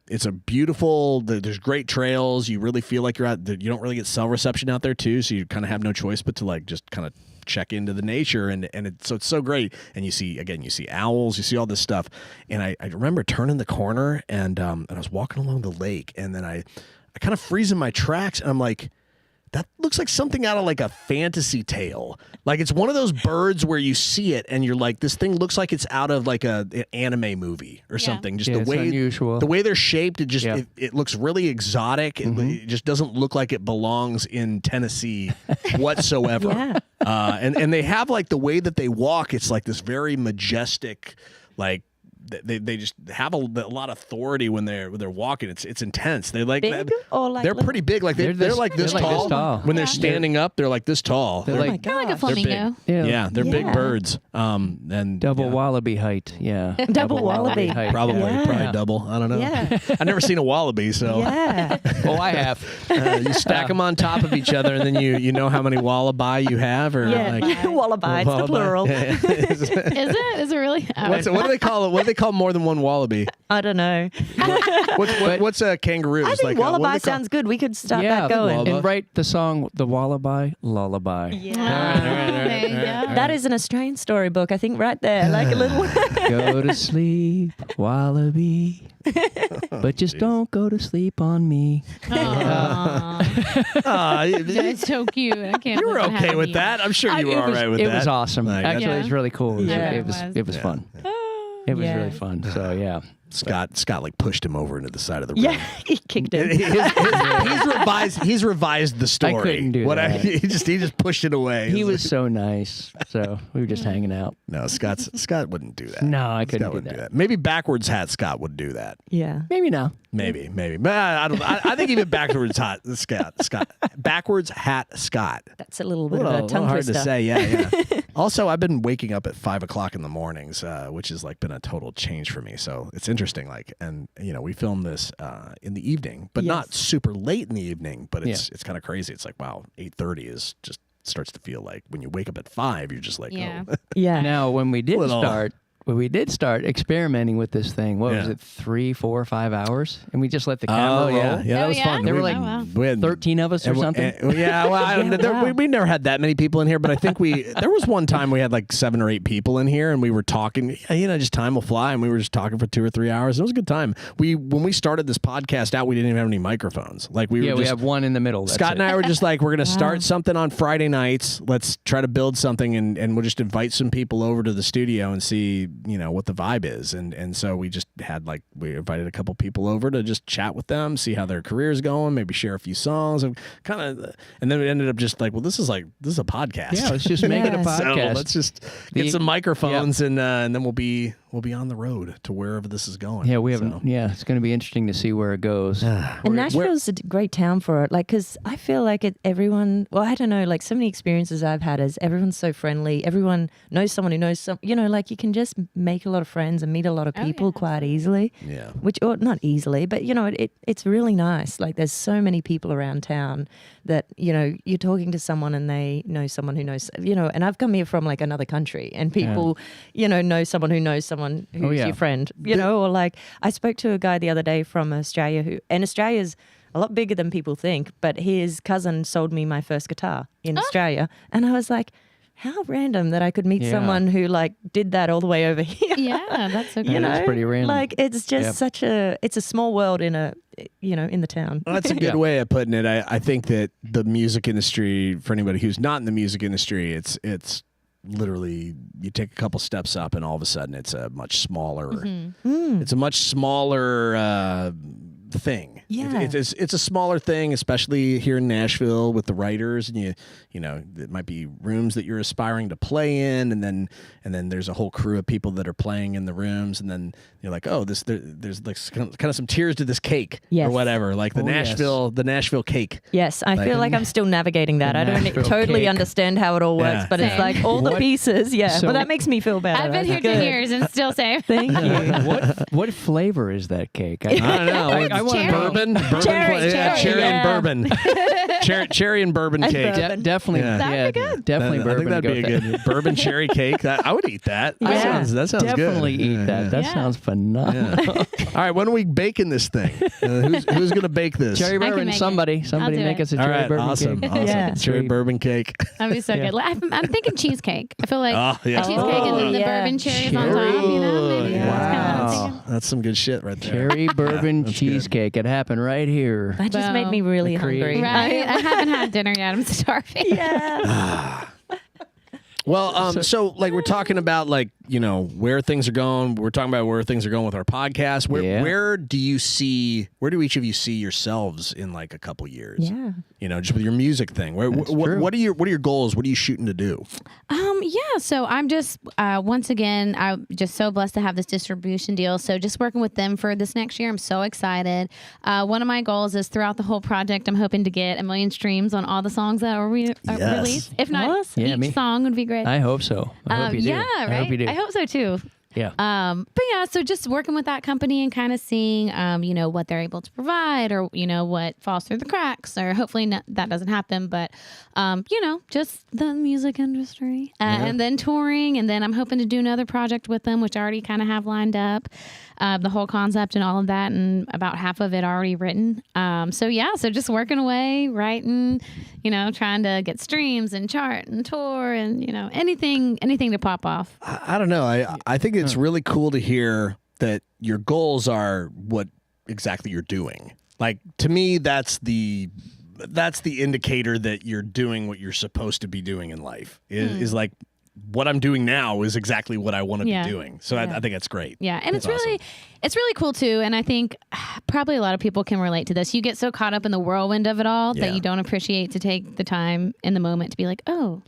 it's a beautiful. There's great trails. You really feel like you're out. You don't really get cell reception out there too, so you kind of have no choice but to like just kind of check into the nature and so it's so great. And you see owls, you see all this stuff. And I remember turning the corner and I was walking along the lake, and then I kind of freeze in my tracks, and I'm like, that looks like something out of like a fantasy tale. Like it's one of those birds where you see it and you're like, this thing looks like it's out of like an anime movie or something. Just Yeah, the it's way unusual. the way they're shaped, it just Yeah. it looks really exotic. It just doesn't look like it belongs in Tennessee whatsoever. Yeah. And they have like the way that they walk. It's like this very majestic, like. They just have a lot of authority when they're walking. It's intense. They like Big or like they're little? pretty big. Like they're like this they're like tall. this tall. When they're Yeah. standing up, they're like this tall. They're Oh my like They're like a gosh. they're flamingo. big. Yeah. They're big Yeah. birds. And double yeah, wallaby height. Yeah. Double wallaby. height. probably Yeah. double. I don't know. Yeah. I've never seen a wallaby, so Yeah. Oh, I have. you stack them on top of each other, and then you know how many wallaby you have, or Yeah. like Wallaby. It's the wallaby. plural. Yeah. Is it? Is it really? Oh, What do they call it? What do they call more than one wallaby? I don't know. What's a kangaroo? I think wallaby sounds good. We could start that going. And write the song, The Wallaby Lullaby. Yeah. That is an Australian storybook, I think, right there. Like a little... Go to sleep, wallaby. But just don't go to sleep on me. That's so cute. I can't. You were okay with that. I'm sure you were all right with that. It was awesome. Actually, it was really cool. Yeah. It was fun. It was really fun. So yeah. Scott like pushed him over into the side of the room. Yeah, he kicked him. He's revised the story. I couldn't do that. He just pushed it away. He was so nice. So we were just hanging out. No, Scott wouldn't do that. No, I couldn't do that. Maybe backwards hat Scott would do that. Yeah. Maybe now. Maybe. But I think even backwards hat Scott. Backwards hat Scott. That's a little bit of a tongue hard twister. to say. Yeah. Also, I've been waking up at 5 o'clock in the mornings, which has like been a total change for me. So it's interesting. Like, and we filmed this in the evening, but not super late in the evening. But it's kind of crazy. It's like, wow, 8:30 is just starts to feel like when you wake up at 5, you're just like, yeah. oh. Yeah. Now, when we did start experimenting with this thing, what was it, 3, 4, 5 hours? And we just let the camera roll. Yeah, that was fun. There were like 13 of us or something. We never had that many people in here, but I think there was one time we had like 7 or 8 people in here and we were talking, just time will fly, and we were just talking for 2 or 3 hours. It was a good time. When we started this podcast out, we didn't even have any microphones. Like we have one in the middle. Scott and I were just like, we're going to start something on Friday nights. Let's try to build something and we'll just invite some people over to the studio and see what the vibe is, and so we just had we invited a couple people over to just chat with them, see how their career's going, maybe share a few songs, and then we ended up just like, well, this is a podcast. Yeah, let's just make it a podcast. So let's just get some microphones and then we'll be on the road to wherever this is going. Yeah, it's going to be interesting to see where it goes. And Nashville's a great town for it. Like, because I feel like everyone, well, I don't know, like so many experiences I've had is everyone's so friendly. Everyone knows someone who knows some, like you can just make a lot of friends and meet a lot of people quite easily. Yeah. Or not easily, but it's really nice. Like there's so many people around town that, you're talking to someone and they know someone who knows, and I've come here from like another country and people, know someone who knows someone who's your friend, or like I spoke to a guy the other day from Australia and Australia's a lot bigger than people think, but his cousin sold me my first guitar in Australia. And I was like, how random that I could meet someone who like did that all the way over here. Yeah, that's so cool. That's pretty random. Like it's just it's a small world in in the town. Well, that's a good way of putting it. I think that the music industry, for anybody who's not in the music industry, it's literally you take a couple steps up and all of a sudden it's a much smaller it's a much smaller thing. Yeah. It's a smaller thing, especially here in Nashville with the writers, and it might be rooms that you're aspiring to play in, and then there's a whole crew of people that are playing in the rooms, and then you're like, oh, there's like kind of some tiers to this cake or whatever, like the Nashville cake. Yes, I feel like I'm still navigating that. I don't totally understand how it all works, but it's like all the pieces. Yeah, So well, that makes me feel better. I've been here 10 years and still same. Thank you. What flavor is that cake? I don't know. I want bourbon, cherry and bourbon, cherry and bourbon cake. Definitely, that'd be good. Definitely bourbon. I think that'd be a good bourbon cherry cake. I would eat that. Yeah. That sounds definitely good. eat that. That sounds phenomenal. Yeah. All right, when are we baking this thing? Who's going to bake this? Cherry bourbon. Somebody make us a cherry bourbon awesome, cake. Awesome. Yeah. Cherry bourbon cake. That'd be so good. I'm thinking cheesecake. I feel like a cheesecake and then the bourbon cherries on top. Maybe that's kind of what I'm thinking. That's some good shit right there. Cherry bourbon cheesecake. It happened right here. That just made me really hungry. Right? I haven't had dinner yet. I'm starving. Yeah. Well, so like we're talking about like, where things are going. We're talking about where things are going with our podcast. Where do each of you see yourselves in like a couple years? Yeah. Just with your music thing. What are your goals? What are you shooting to do? So I'm just once again, I'm just so blessed to have this distribution deal. So just working with them for this next year, I'm so excited. One of my goals is throughout the whole project, I'm hoping to get 1 million streams on all the songs that are released. If not, each song would be great. I hope so. I hope you do. Yeah, right. I hope you do. I hope so too. Yeah. But yeah, so just working with that company and kind of seeing, what they're able to provide, or, what falls through the cracks, or hopefully that doesn't happen. But, just the music industry and then touring. And then I'm hoping to do another project with them, which I already kind of have lined up, the whole concept and all of that, and about half of it already written. So just working away, writing, trying to get streams and chart and tour and, anything to pop off. I don't know. I think it's really cool to hear that your goals are what exactly you're doing. Like, to me, that's the indicator that you're doing what you're supposed to be doing in life. Is like, what I'm doing now is exactly what I want to be doing. So I think that's great. Yeah. And that's it's really cool too. And I think probably a lot of people can relate to this. You get so caught up in the whirlwind of it all that you don't appreciate to take the time in the moment to be like, oh,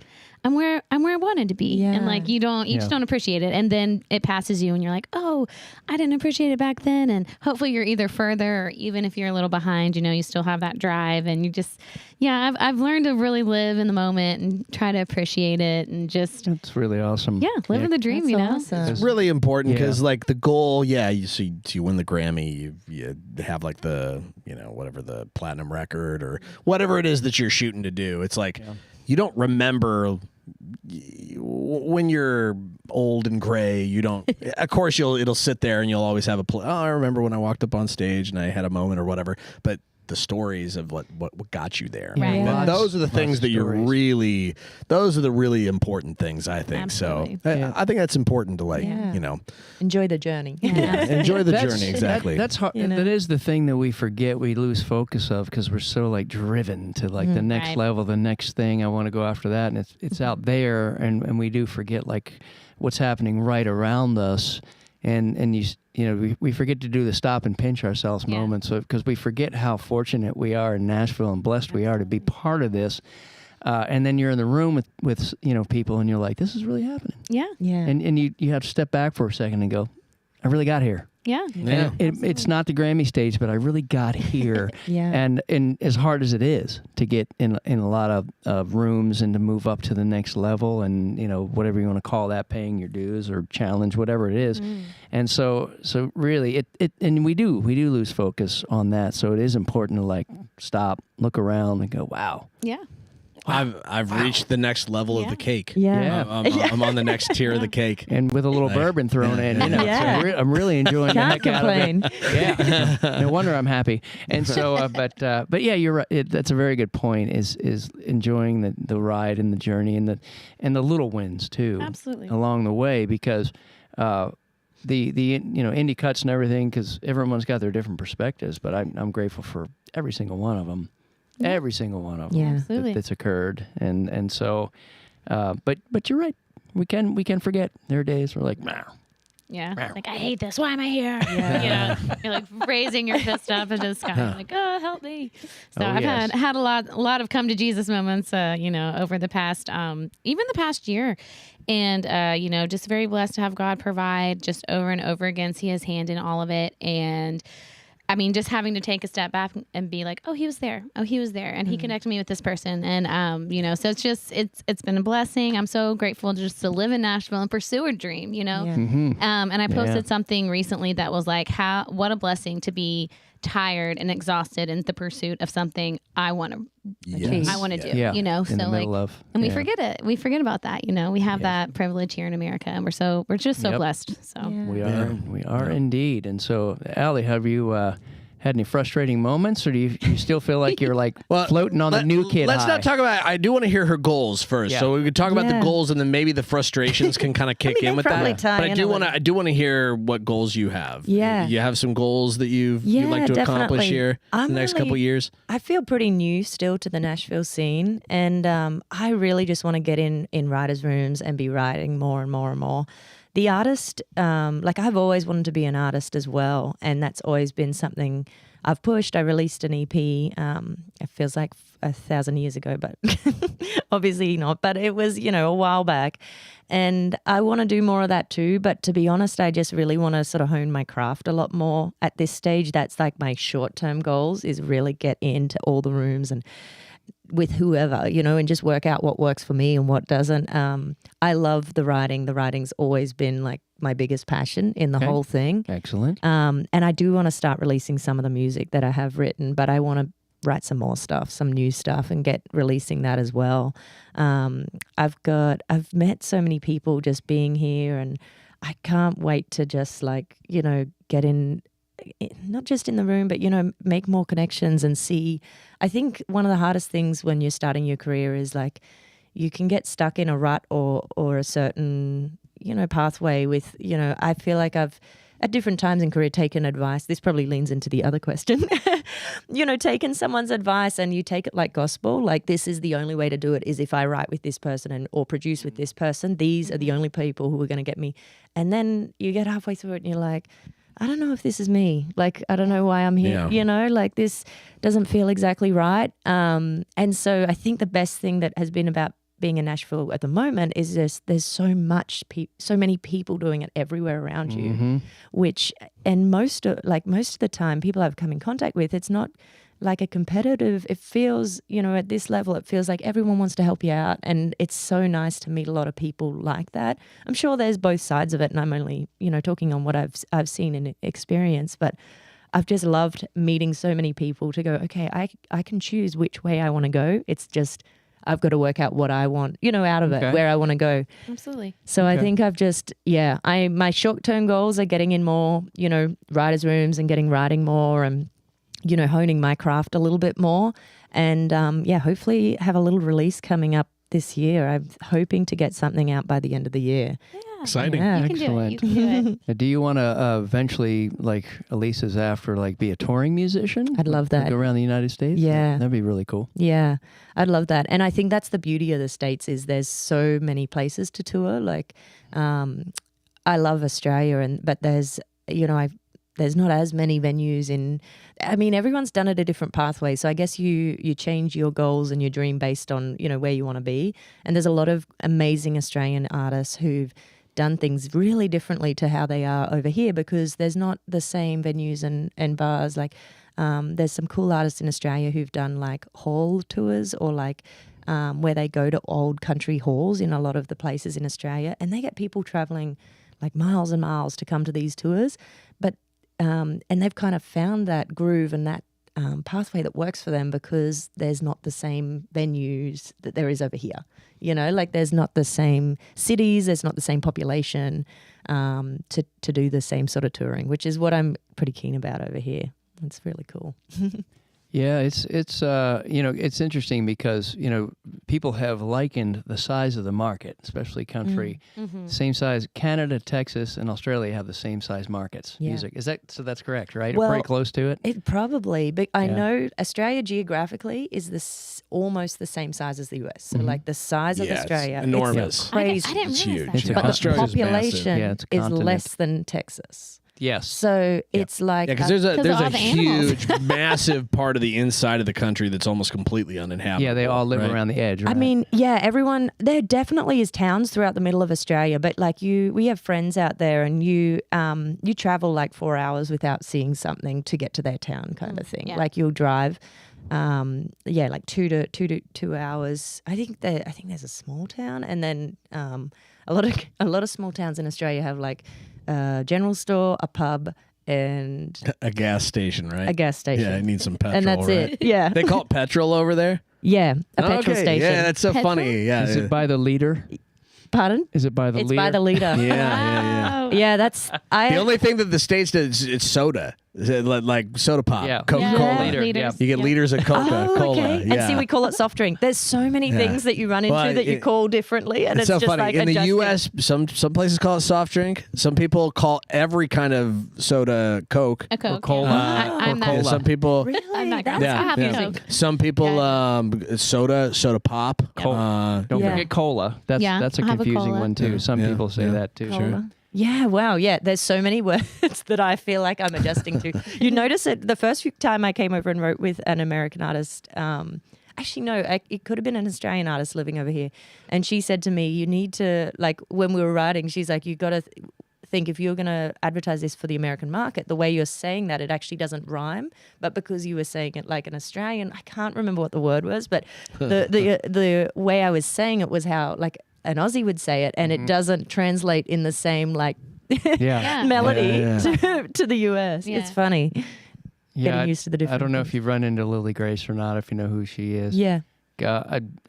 I'm where I wanted to be. And like, you just don't appreciate it. And then it passes you and you're like, oh, I didn't appreciate it back then. And hopefully you're either further, or even if you're a little behind, you still have that drive, and you just, I've learned to really live in the moment and try to appreciate it, and just. That's really awesome. Yeah. Living the dream, Awesome. It's really important because like the goal, you win the Grammy, you have like the, whatever, the platinum record or whatever it is that you're shooting to do. It's like, you don't remember when you're old and gray. You don't. Of course, it'll sit there, and you'll always have I remember when I walked up on stage and I had a moment or whatever. But the stories of what got you there. Right. And those are the things that those are the really important things, I think. Absolutely. So I think that's important to enjoy the journey. Enjoy the journey. Exactly. That's hard. That is the thing that we forget. We lose focus of because we're so like driven to like the next level, the next thing. I want to go after that, and it's out there, and we do forget like what's happening right around us. And we forget to do the stop and pinch ourselves moments, because we forget how fortunate we are in Nashville and blessed we are to be part of this. And then you're in the room with people, and you're like, this is really happening. Yeah. And you have to step back for a second and go, I really got here. Yeah. It's not the Grammy stage, but I really got here. And as hard as it is to get in a lot of rooms and to move up to the next level, and whatever you want to call that, paying your dues or challenge, whatever it is. And so really and we do lose focus on that. So it is important to like stop, look around, and go, wow. Yeah. I've reached the next level of the cake. I'm on the next tier of the cake, and with a little bourbon thrown in. So I'm really enjoying the heck out of it. Yeah, no wonder I'm happy. And so, but yeah, you're right. That's a very good point. Is enjoying the ride and the journey and the little wins too. Absolutely. Along the way, because the indie cuts and everything, because everyone's got their different perspectives. But I'm grateful for every single one of them. Every single one of them that's occurred, and so, but you're right. We can forget. There are days we're like, nah. Yeah, like, I hate this. Why am I here? You're like raising your fist up and just kind of like, oh, help me. So I've had a lot of come to Jesus moments, over the past, even the past year, and just very blessed to have God provide just over and over again, see His hand in all of it, and. I mean, just having to take a step back and be like, oh, He was there. Oh, He was there. And He connected me with this person. And, so it's been a blessing. I'm so grateful to live in Nashville and pursue a dream, And I posted something recently that was like, what a blessing to be tired and exhausted in the pursuit of something I want to I want to do, so like, and we forget it. We forget about that. We have that privilege here in America, and we're just so blessed. So we are indeed. And so, Allie, have you had any frustrating moments, or do you still feel like you're like floating on the new kid Let's high? not talk about. I do want to hear her goals first, so we could talk about the goals, and then maybe the frustrations can kind of kick in with that. But I do want to hear what goals you have. Yeah, you have some goals that you'd like to accomplish here in the next couple of years. I feel pretty new still to the Nashville scene, and I really just want to get in writers' rooms and be writing more and more and more. The artist, I've always wanted to be an artist as well, and that's always been something I've pushed. I released an EP, it feels like 1,000 years ago, but obviously not, but it was, a while back, and I want to do more of that too, but to be honest, I just really want to sort of hone my craft a lot more at this stage. That's like my short-term goals, is really get into all the rooms and with whoever, and just work out what works for me and what doesn't. I love the writing. The writing's always been like my biggest passion in the whole thing. Excellent. And I do want to start releasing some of the music that I have written, but I want to write some more stuff, some new stuff, and get releasing that as well. I've met so many people just being here, and I can't wait to just get in, not just in the room, but make more connections and see. I think one of the hardest things when you're starting your career is like you can get stuck in a rut or a certain pathway with I feel like I've at different times in career taken advice. This probably leans into the other question. Taken someone's advice and you take it like gospel, like this is the only way to do it is if I write with this person or produce with this person. These are the only people who are going to get me. And then you get halfway through it and you're like, I don't know if this is me. Like, I don't know why I'm here, like this doesn't feel exactly right. And so I think the best thing that has been about being in Nashville at the moment is there's so many people doing it everywhere around you, and most of the time people I've come in contact with, it's not like a competitive, it feels, at this level, it feels like everyone wants to help you out. And it's so nice to meet a lot of people like that. I'm sure there's both sides of it, and I'm only, talking on what I've seen and experienced, but I've just loved meeting so many people to go, okay, I can choose which way I want to go. It's just, I've got to work out what I want, out of it, where I want to go. Absolutely. So I think I've just, my short-term goals are getting in more, writers' rooms and getting writing more and, honing my craft a little bit more. And, hopefully have a little release coming up this year. I'm hoping to get something out by the end of the year. Yeah. Exciting. You can Excellent. do it. You can do it. Do you want to eventually, like Elisa's after, like be a touring musician? I'd love that. Go around the United States? Yeah. That'd be really cool. Yeah, I'd love that. And I think that's the beauty of the States is there's so many places to tour. Like, I love Australia, but there's, there's not as many venues everyone's done it a different pathway. So I guess you change your goals and your dream based on, where you want to be. And there's a lot of amazing Australian artists who've done things really differently to how they are over here because there's not the same venues and bars. Like there's some cool artists in Australia who've done like hall tours or like where they go to old country halls in a lot of the places in Australia, and they get people traveling like miles and miles to come to these tours. But and they've kind of found that groove and that pathway that works for them because there's not the same venues that there is over here. Like there's not the same cities, there's not the same population to do the same sort of touring, which is what I'm pretty keen about over here. It's really cool. Yeah, it's it's interesting because people have likened the size of the market, especially country, same size. Canada, Texas, and Australia have the same size markets. Yeah. Music so that's correct, right? Well, pretty close to it. It probably, but I know Australia geographically is almost the same size as the US. So like the size of Australia, enormous, it's crazy. I didn't it's realize huge. that. But the population it's a is continent. less than Texas. Yes. So it's like because there's of all a the animals. huge, massive part of the inside of the country that's almost completely uninhabitable. Yeah, they all live right? around the edge. Right? I mean, everyone, there definitely is towns throughout the middle of Australia, but like we have friends out there and you travel like 4 hours without seeing something to get to their town kind of thing. Yeah. Like you'll drive, like 2 hours. I think there's a small town, and then a lot of small towns in Australia have like a general store, a pub, and a gas station, right? a gas station. Yeah, I need some petrol. And that's right? it. Yeah. They call it petrol over there? Yeah, a petrol Okay, station. Yeah, that's so Petrol? funny. Yeah. is it by the liter? Pardon? Is it by the It's liter? by the liter. Yeah. Oh. Yeah, that's The only thing that the States does is soda. Is it like soda pop, Yeah. Coca-Cola. Yeah, Liter, liters. You get liters of Coca-Cola. okay. Yeah. And see, we call it soft drink. There's so many things that you run into Well, that you call differently, and It's it's so just funny. like In the adjusting. U.S., some places call it soft drink. Some people call every kind of soda Coke. A Coke. cola. Yeah. I'm Or not. cola. Some people, Really? I'm not That's gonna- I have yeah. Coke. some people, soda pop. Don't Yeah. forget cola. That's Yeah, that's a I have a confusing cola. one too. Yeah. Some Yeah. people say Yeah. that too. Cola. Yeah, wow. Yeah, there's so many words that I feel like I'm adjusting to. You notice it the first time I came over and wrote with an American artist. Actually, no, it could have been an Australian artist living over here. And she said to me, you need to, like, when we were writing, she's like, you got to think if you're going to advertise this for the American market, the way you're saying that, it actually doesn't rhyme. But because you were saying it like an Australian, I can't remember what the word was, but the way I was saying it was how like an Aussie would say it, and it doesn't translate in the same like melody to the US. Yeah. It's funny. Yeah, getting used to the different I don't know things. if you've run into Lily Grace or not, if you know who she is. Yeah.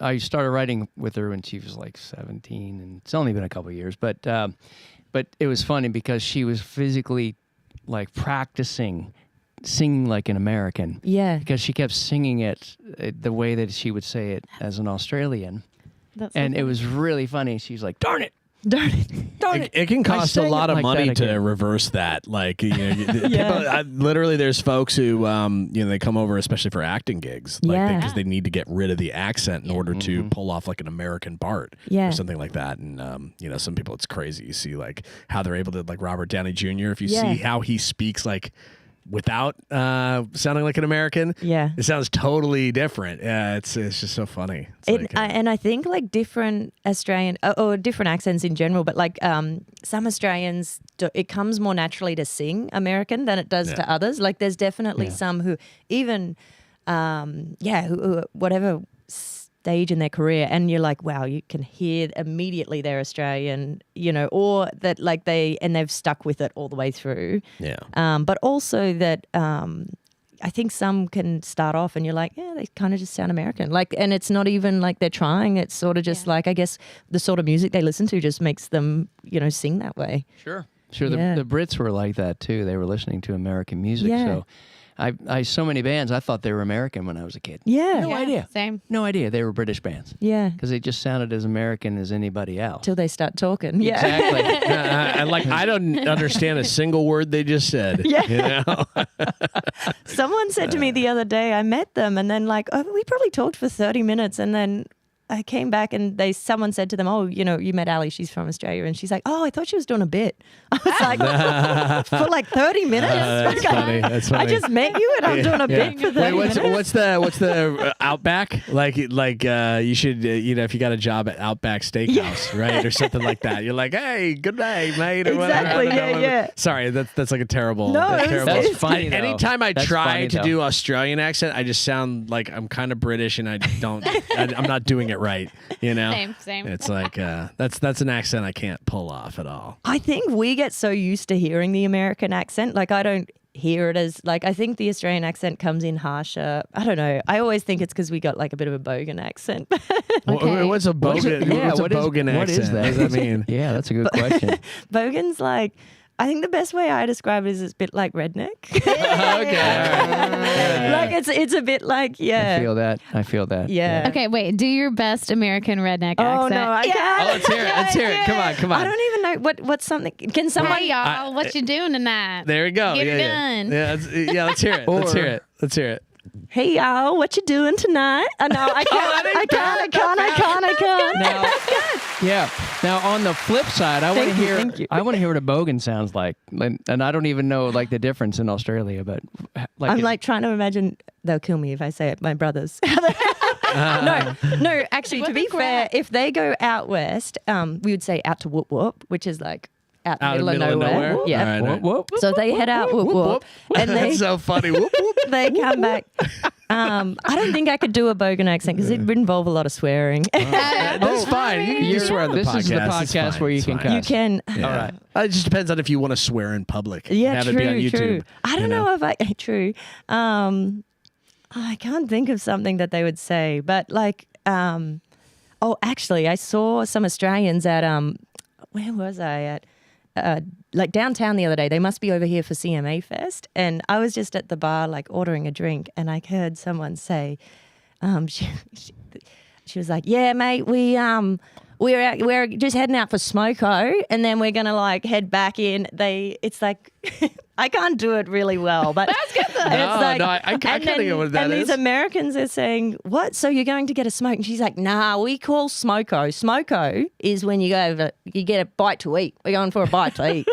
I started writing with her when she was like 17, and it's only been a couple of years. But it was funny because she was physically like practicing singing like an American. Yeah. Because she kept singing it the way that she would say it as an Australian. And it was really funny. She's like, darn it. Darn it. Darn it. It can cost a lot of money to reverse that. Like, you know, people, literally there's folks who, you know, they come over especially for acting gigs. Like, because they need to get rid of the accent in order to pull off like an American part or something like that. And, you know, some people, it's crazy. You see like how they're able to, like Robert Downey Jr., if you see how he speaks like without sounding like an American, it sounds totally different. Yeah, it's just so funny. And I think like different Australian or different accents in general, but like some Australians, it comes more naturally to sing American than it does to others. Like there's definitely some who even, who whatever stage in their career, and you're like, wow, you can hear immediately they're Australian, you know, or that like they've stuck with it all the way through. Yeah. But also that I think some can start off and you're like, yeah, they kind of just sound American. Like, and it's not even like they're trying. It's sort of just like, I guess the sort of music they listen to just makes them, you know, sing that way. Sure. The Brits were like that too. They were listening to American music. So I so many bands, I thought they were American when I was a kid. Yeah. No idea. Same. No idea. They were British bands. Yeah. Because they just sounded as American as anybody else. Till they start talking. Yeah. Exactly. And like, I don't understand a single word they just said. Yeah. You know? Someone said to me the other day, I met them and then like, we probably talked for 30 minutes and then I came back and someone said to them, oh, you know, you met Ali, she's from Australia. And she's like, oh, I thought she was doing a bit. I was like, for like 30 minutes? That's funny. That's funny. I just met you and I'm doing a bit for 30 minutes. What's the Outback? Like you should, you know, if you got a job at Outback Steakhouse, right? Or something like that. You're like, hey, good day, mate. Or exactly, whatever. Sorry, that's like a terrible. No, that's funny though. Anytime I try to do Australian accent, I just sound like I'm kind of British and I don't, I'm not doing it right, you know. Same. It's like that's an accent I can't pull off at all. I think we get so used to hearing the American accent. Like I don't hear it as like, I think the Australian accent comes in harsher. I don't know. I always think it's because we got like a bit of a bogan accent. Okay. What's a bogan? What's a bogan accent? What is that? What does that mean? Yeah, that's a good question. Bogan's like, I think the best way I describe it is it's a bit like redneck. Okay. Like it's a bit like, I feel that. Yeah. Okay, wait. Do your best American redneck accent. Oh no, I can't. Oh, let's hear it. Let's hear it. Come on. I don't even know what's something. Can someone? Hey y'all, what you doing tonight? There we go. Get her done. Yeah, let's hear it. Let's hear it. Hey y'all, what you doing tonight? No, I can't. I can't. Now, yeah. Now on the flip side, I want to hear. Thank you. I want to hear what a bogan sounds like, and I don't even know like the difference in Australia. But like I'm like trying to imagine. They'll kill me if I say it. My brothers. No. Actually, to be fair, if they go out west, we would say out to Whoop Whoop, which is like out in the middle of nowhere. Yeah. All right. whoop. So they head out Whoop Whoop, and they That's so funny. Whoop whoop. they come back. I don't think I could do a bogan accent because it would involve a lot of swearing. That's fine. You swear on the podcast. This is the podcast where you can cuss. You can. Yeah. All right. It just depends on if you want to swear in public. Yeah, have true, it be on YouTube. true. I don't know if I true. I can't think of something that they would say, but like, actually, I saw some Australians at where was I at? Like downtown the other day. They must be over here for CMA Fest, and I was just at the bar like ordering a drink, and I heard someone say, she was like, "Yeah, mate, we're just heading out for Smoko, and then we're gonna like head back in." It's like I can't do it really well, but that's good. I kind of know what that and is. these Americans are saying, "What? So you're going to get a smoke?" And she's like, "Nah, we call Smoko. Smoko is when you go over, you get a bite to eat. We're going for a bite to eat."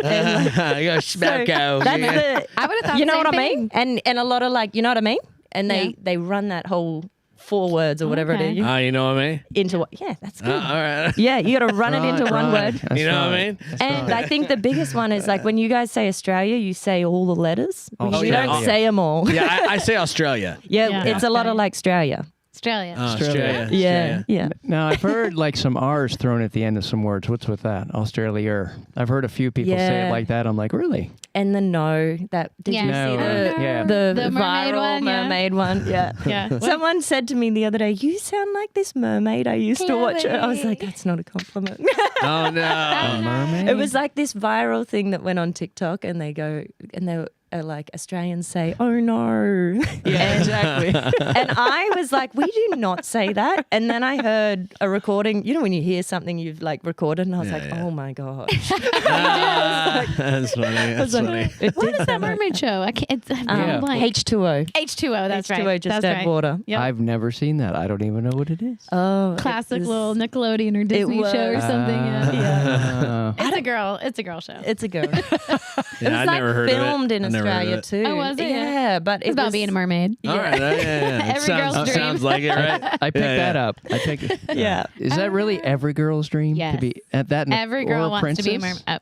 And, You go Smoko. that's I would have thought you know the what I same mean? And a lot of like, you know what I mean? And they run that whole 4 words or whatever it is. You know what I mean? Into what? Yeah, that's good. All right. Yeah, you got to run it into one word. You know what I mean? And I think the biggest one is like when you guys say Australia, you say all the letters. You don't say them all. Yeah, I say Australia. Yeah, it's a lot of like Australia. Australia. Yeah. Now, I've heard like some R's thrown at the end of some words. What's with that? Australia. I've heard a few people say it like that. I'm like, really? And the no, that did you see the mermaid viral one, mermaid one? Yeah. Someone said to me the other day, "You sound like this mermaid I used to watch." I was like, "That's not a compliment." Oh no, a mermaid. It was like this viral thing that went on TikTok, and they were like Australians say, "Oh no." Yeah, exactly. And I was like, we do not say that. And then I heard a recording. You know when you hear something you've like recorded, and I was oh my god. That's funny. That's funny. What is that mermaid show? I can't. It's H2O. H2O. That's right. H2O just add water. Yep. I've never seen that. I don't even know what it is. Oh, classic little Nickelodeon or Disney show or something. Yeah. It's a girl. It's a girl show. It's a girl. I never heard of it. Filmed in Australia too. Oh, was it? Yeah, but it's about being a mermaid. All right. Every girl's dream. Sounds like it, right? I picked that up. I take it. Yeah. Is that really every girl's dream to be at that? Every girl wants to be a mermaid.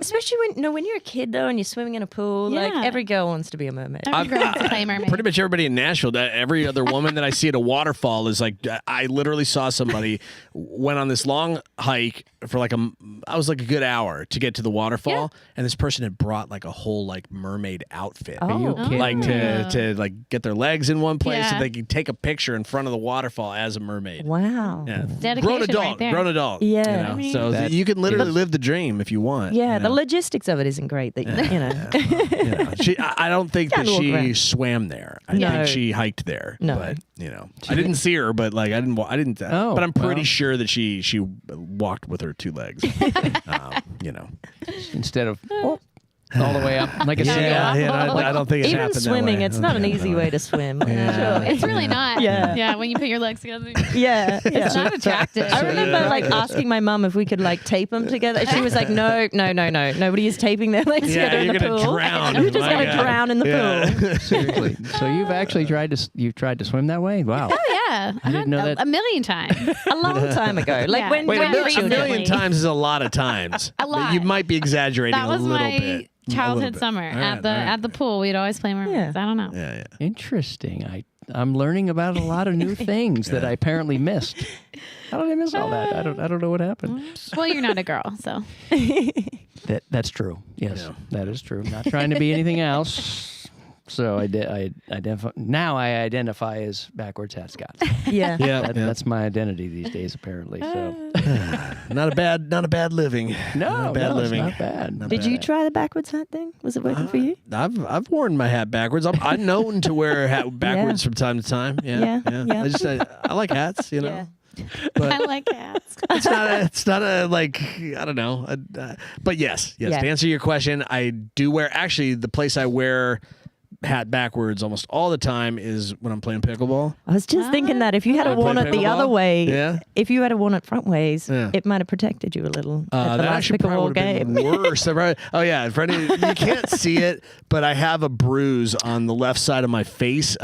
Especially when you're a kid though, and you're swimming in a pool. Like every girl wants to be a mermaid. Every girl wants to play mermaid. Pretty much everybody in Nashville. Every other woman that I see at a waterfall is like. I literally saw somebody went on this long hike for like I was like a good hour to get to the waterfall, and this person had brought like a whole like mermaid outfit. Are you kidding? Like to like get their legs in one place so they could take a picture in front of the waterfall as a mermaid. Wow. Yeah. Dedication Grown adult. Yeah. You know? So you can literally live the dream if you want. Yeah. You know? The logistics of it isn't great. That you know. I don't think that she swam there. I think she hiked there. No. But I didn't see her. But like I didn't. But I'm pretty sure that she walked with her 2 legs. Instead of all the way up like a I don't think it even happened swimming. that way. It's not an easy way to swim. It's really not. Yeah. When you put your legs together. It's not attractive. I remember like asking my mum if we could like tape them together. She was like, no. Nobody is taping their legs together in the pool. Drown. I'm just going to drown in the pool. Seriously. So you've actually tried to swim that way? Wow. Oh yeah. I didn't know that. A million times. A long time ago. Like when Wait, a a million times is a lot of times. A lot. You might be exaggerating that was a little my bit. Childhood summer at the pool. We'd always play mermaids. I don't know. Yeah. Interesting. I'm learning about a lot of new things that I apparently missed. How did I miss all that? I don't know what happened. Well, you're not a girl, so that's true. Yes, that is true. I'm not trying to be anything else. So I identify as backwards hat Scott. That's my identity these days, apparently. So not a bad living. No, living. It's not bad. Did you try the backwards hat thing? Was it working for you? I've worn my hat backwards. I'm known to wear a hat backwards from time to time. Yeah. I like hats. Yeah. But I like hats. It's not a like I don't know. But yes. To answer your question, I do wear. Actually, the place I wear hat backwards almost all the time is when I'm playing pickleball. I was just thinking that if you had worn it the other way, if you had worn it front ways, it might have protected you a little at the last pickleball game. Worse. Oh yeah, Freddie, you can't see it, but I have a bruise on the left side of my face.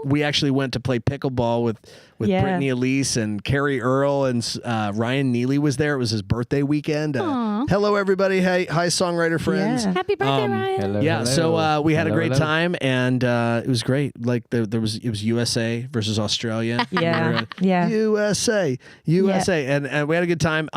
We actually went to play pickleball with Brittany Elise and Carrie Earl and Ryan Neely was there. It was his birthday weekend. Hello, everybody. Hi, songwriter friends. Happy birthday, Ryan. Hello. So we had a great time, and it was great. Like it was USA versus Australia. USA, and we had a good time.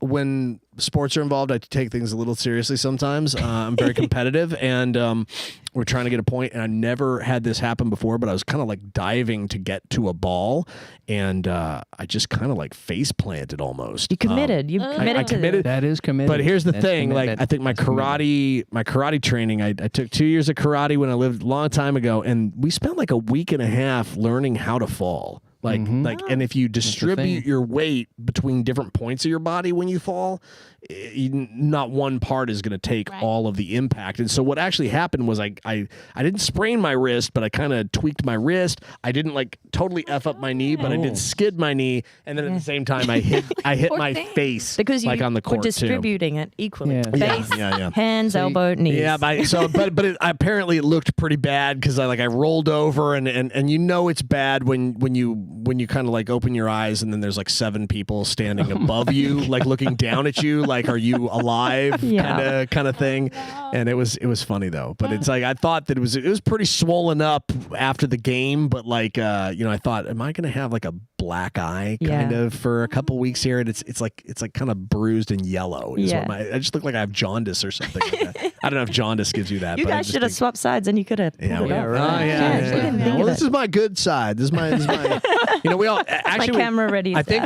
When sports are involved, I take things a little seriously sometimes. I'm very competitive, and we're trying to get a point, and I never had this happen before, but I was kind of like diving to get to a ball, and I just kind of like face planted almost. You committed. You committed. I committed. That is committed. But here's the thing: like I think my karate training. I took 2 years of karate when I lived a long time ago, and we spent like a week and a half learning how to fall. And if you distribute your weight between different points of your body when you fall, not one part is going to take all of the impact. And so what actually happened was I didn't sprain my wrist, but I kind of tweaked my wrist. I didn't like totally F up my knee, but I did skid my knee. And then at the same time, I hit my face because you like on the court were distributing it equally. Yeah. Face, yeah. hands, elbow, knees. Yeah, but apparently it looked pretty bad because I rolled over and it's bad when you kind of like open your eyes and then there's like 7 people standing above you, like looking down at you, like, are you alive? Kind of thing. And it was funny though. But it's like I thought that it was pretty swollen up after the game, but like I thought, am I gonna have like a black eye kind of for a couple weeks here? And it's like kind of bruised and yellow. I just look like I have jaundice or something like that. I don't know if jaundice gives you that. You guys should have swapped sides and you could have. Well, this is my good side. This is my we all actually my camera ready. I think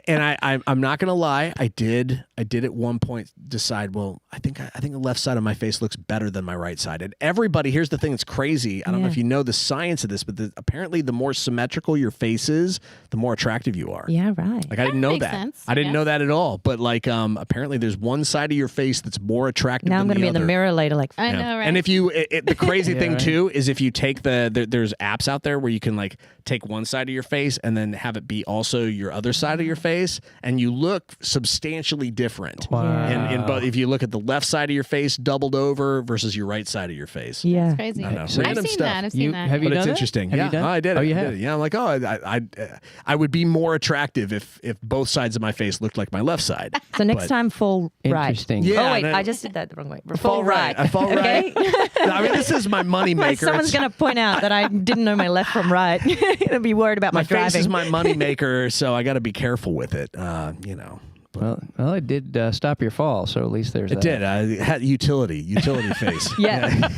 I'm not gonna lie. I did at one point decide, well, I think the left side of my face looks better than my right side. And everybody, here's the thing that's crazy. I don't know if you know the science of this, but apparently the more symmetrical your face is, the more attractive you are. Yeah, right. Like I didn't know that. Sense. I didn't know that at all. But like apparently there's one side of your face that's more attractive now than the other. I'm going to be in the mirror later like I know, right? And if you the crazy thing too is if you take there's apps out there where you can like take one side of your face and then have it be also your other side of your face, and you look substantially different. Wow. And but if you look at the left side of your face doubled over versus your right side of your face. Yeah. That's crazy. I know. I've Random seen stuff. that. I've seen that. Have you But done it's that? interesting. Have Yeah, you done? I did. Oh, I you did. have? Yeah, I'm like, I would be more attractive if both sides of my face looked like my left side. So next time, fall right. Interesting. Yeah, oh wait, no. I just did that the wrong way. Fall right. I fall right. I mean, this is my money maker. Someone's going to point out that I didn't know my left from right. Gonna be worried about my driving. face is my money maker, so I got to be careful with it. Well, it did stop your fall, so at least there's that. It did. I had utility face. Yeah.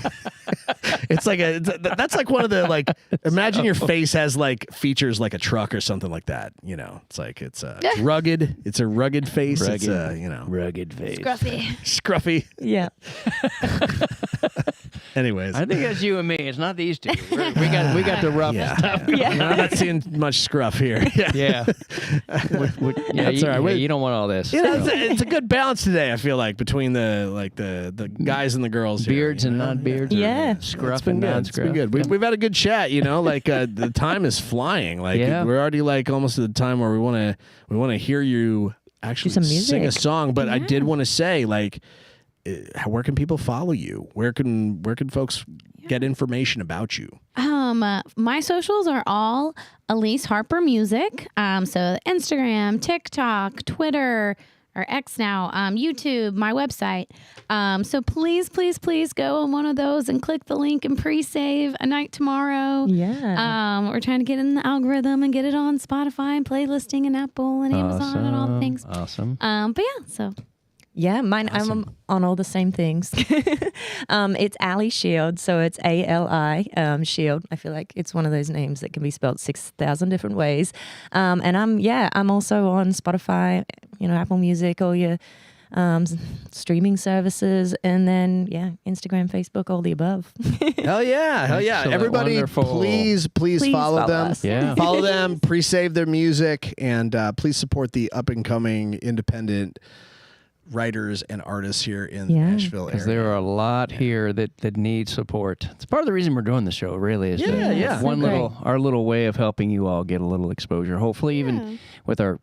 It's like that's like one of the like. Imagine your face has like features like a truck or something like that. It's like it's rugged. It's a rugged face. Rugged, it's rugged face. scruffy. Yeah. Anyways, I think that's you and me. It's not these two. We got the rough stuff. Yeah. I'm not seeing much scruff here. Yeah. That's all right. You don't want all this. It's a good balance today. I feel like between the guys and the girls, beards here, and non-beards. Yeah. Scruff it's been and good. non-scruff. It's been good. We've had a good chat. Like the time is flying. Like we're already like almost at the time where we want to hear you actually sing a song. But I did want to say like, where can people follow you? Where can folks get information about you? My socials are all Elise Harper Music. So Instagram, TikTok, Twitter, or X now, YouTube, my website. So please go on one of those and click the link and pre-save A Night Tomorrow. Yeah. We're trying to get in the algorithm and get it on Spotify and playlisting and Apple and Amazon and all the things. Awesome. But yeah, so. Yeah, mine. Awesome. I'm on all the same things. It's Ali Shield, so it's ALI Shield. I feel like it's one of those names that can be spelled 6,000 different ways. And I'm also on Spotify, Apple Music, all your streaming services, and then Instagram, Facebook, all the above. Hell yeah. Excellent. Everybody, Wonderful. please follow them. us. Yeah. Follow them, pre-save their music, and please support the up-and-coming independent writers and artists here in the Nashville area. Because there are a lot here that need support. It's part of the reason we're doing the show, really. Is our little way of helping you all get a little exposure. Hopefully, even with our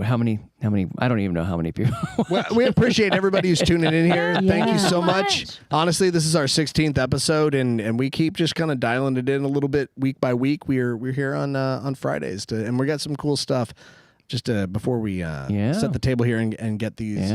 how many? I don't even know how many people. Well, we appreciate everybody who's tuning in here. Thank you so much. Honestly, this is our 16th episode, and we keep just kind of dialing it in a little bit week by week. We're here on Fridays, and we got some cool stuff. Just before we set the table here and get these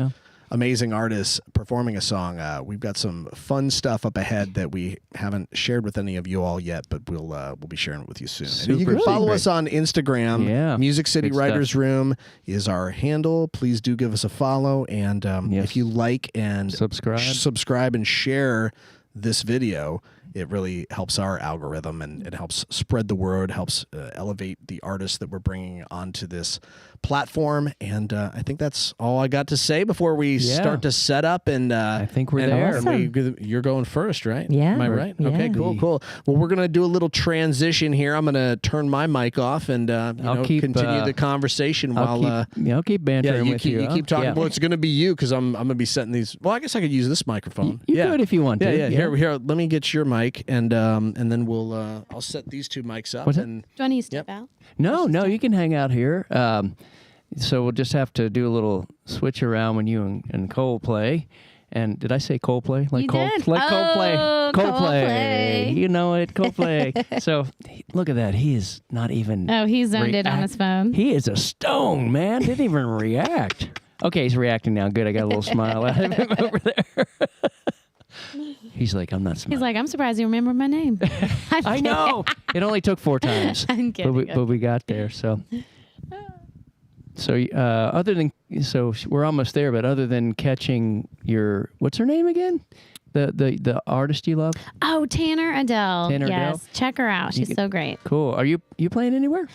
amazing artists performing a song, we've got some fun stuff up ahead that we haven't shared with any of you all yet, but we'll be sharing it with you soon. And you can follow us on Instagram. Yeah. Music City Good Writers stuff. Room is our handle. Please do give us a follow, and if you like and subscribe and share this video, it really helps our algorithm, and it helps spread the word, helps elevate the artists that we're bringing onto this platform. And I think that's all I got to say before we start to set up. And I think we're there. Awesome. You're going first, right? Yeah. Am I right? Yeah. Okay, cool. Well, we're going to do a little transition here. I'm going to turn my mic off and continue the conversation while I'll keep bantering with you. You keep talking. Well, it's going to be you because I'm going to be setting these. Well, I guess I could use this microphone. You could if you want to. Yeah. Here. Let me get your mic, and then I'll set these two mics up. Do you want to step out? No, you can hang out here. So we'll just have to do a little switch around when you and Cole play. And did I say Coldplay? Like you Cole, did. like Coldplay. Coldplay. You know it, Coldplay. So look at that. He is not even. Oh, he zoned in on his phone. He is a stone, man. Didn't even react. Okay, he's reacting now. Good. I got a little smile out of him over there. He's like, I'm not smiling. He's like, I'm surprised you remember my name. I know. It only took 4 times. I'm kidding. But we got there. So we're almost there. But other than catching what's her name again? The artist you love? Oh, Tanner Adele. Tanner yes, Adele? check her out. She's so great. Cool. Are you playing anywhere?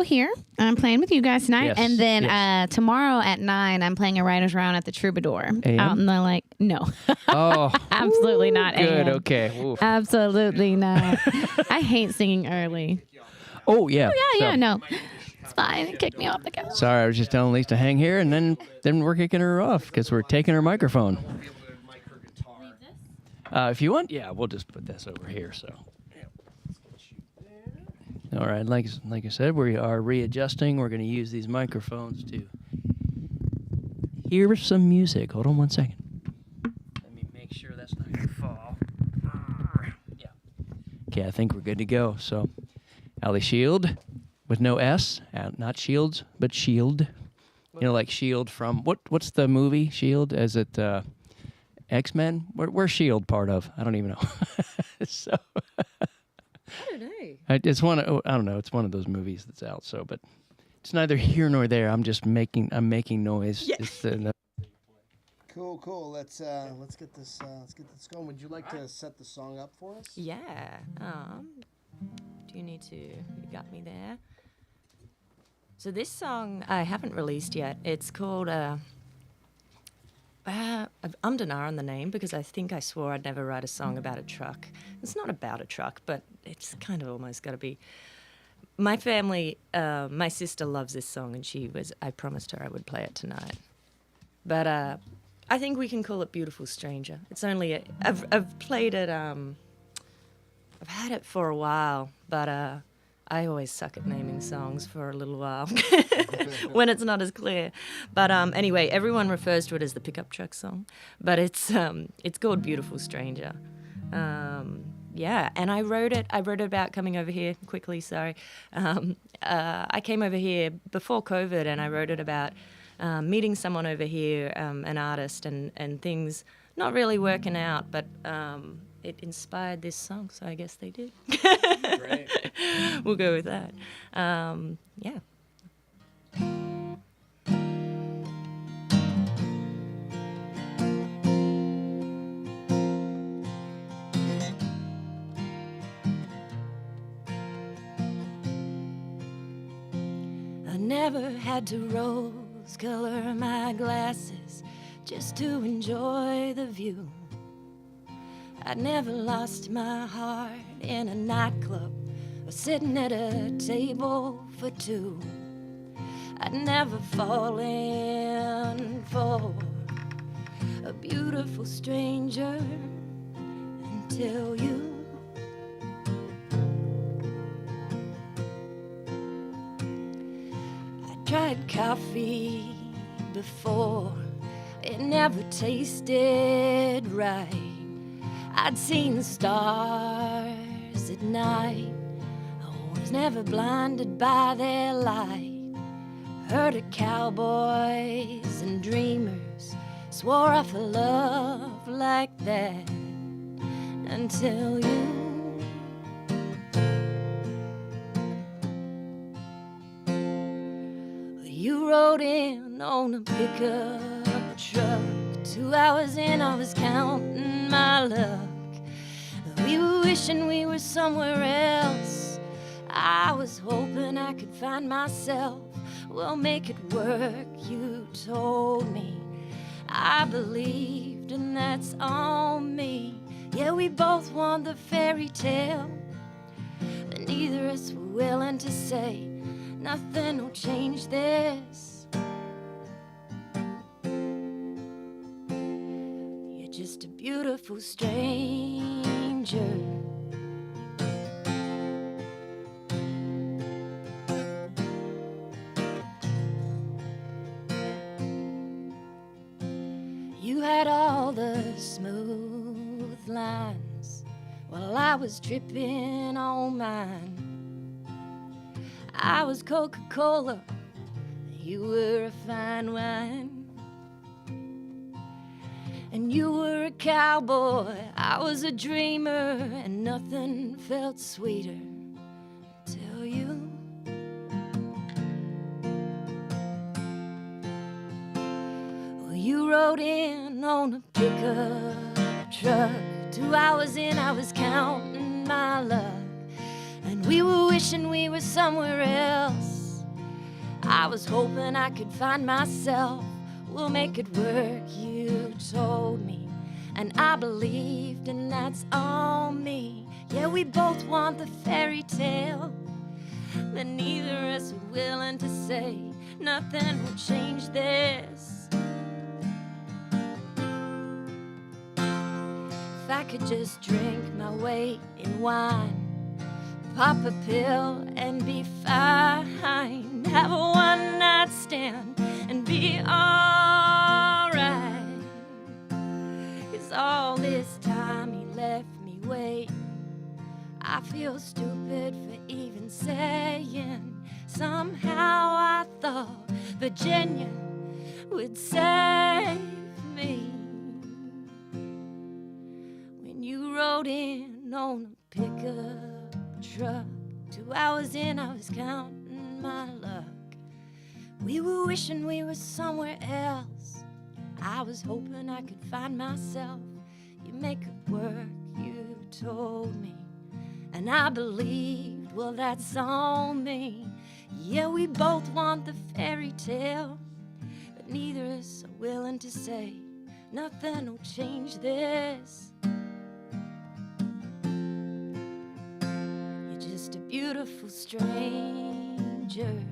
Here I'm playing with you guys tonight, Yes, and then tomorrow at 9 I'm playing a writers round at the Troubadour out in the no. Oh, Absolutely not. good. AM. Okay. Oof. Absolutely not. I hate singing early. Oh yeah. No. It's fine. Kick me off the couch. Sorry, I was just telling Lisa to hang here, and then we're kicking her off because we're taking her microphone. If you want, we'll just put this over here. So, all right, like I said, we are readjusting. We're going to use these microphones to hear some music. Hold on one second. Let me make sure that's not going to fall. Yeah. Okay, I think we're good to go. So, Ally Shield with no S, not Shields, but Shield. You know, like Shield from what's the movie Shield? Is it? X-Men? Where's S.H.I.E.L.D. part of? I don't even know. So I don't know. It's I don't know. It's one of those movies that's out. So, but it's neither here nor there. I'm making noise. Yeah. Cool. Let's get this going. Would you like to set the song up for us? Yeah. Do you need to? You got me there. So this song I haven't released yet. It's called. I'm denying the name because I think I swore I'd never write a song about a truck. It's not about a truck, but it's kind of almost got to be. My family, my sister loves this song, and I promised her I would play it tonight. But I think we can call it "Beautiful Stranger." It's only I've played it. I've had it for a while, but I always suck at naming songs for a little while when it's not as clear. But anyway, everyone refers to it as the pickup truck song, but it's called "Beautiful Stranger." And I wrote it about coming over here quickly. Sorry, I came over here before COVID, and I wrote it about meeting someone over here, an artist, and things not really working out, but. It inspired this song, so I guess they did. Great. We'll go with that. Yeah. I never had to rose color my glasses just to enjoy the view. I'd never lost my heart in a nightclub or sitting at a table for two. I'd never fallen for a beautiful stranger until you. I tried coffee before, it never tasted right. I'd seen the stars at night, I was never blinded by their light. Heard of cowboys and dreamers, swore off a love like that until you. You rode in on a pickup truck. 2 hours in, I was counting my luck. We were wishing we were somewhere else. I was hoping I could find myself. We'll make it work, you told me. I believed, and that's on me. Yeah, we both want the fairy tale, but neither of us were willing to say nothing will change this. You're just a beautiful stranger. You had all the smooth lines while I was dripping on mine. I was Coca-Cola, you were a fine wine. And you were a cowboy, I was a dreamer, and nothing felt sweeter till you. Well, you rode in on a pickup truck. 2 hours in, I was counting my luck. And we were wishing we were somewhere else. I was hoping I could find myself. We'll make it work, you told me. And I believed, and that's on me. Yeah, we both want the fairy tale, but neither of us are willing to say nothing will change this. If I could just drink my weight in wine, pop a pill and be fine, have a one-night stand and be alright. 'Cause all this time he left me waiting. I feel stupid for even saying. Somehow I thought Virginia would save me. When you rode in on a pickup truck, 2 hours in, I was counting my luck. We were wishing we were somewhere else. I was hoping I could find myself. You make it work, you told me, and I believed. Well, that's on me. Yeah, we both want the fairy tale, but neither of us are willing to say nothing will change this. A beautiful stranger,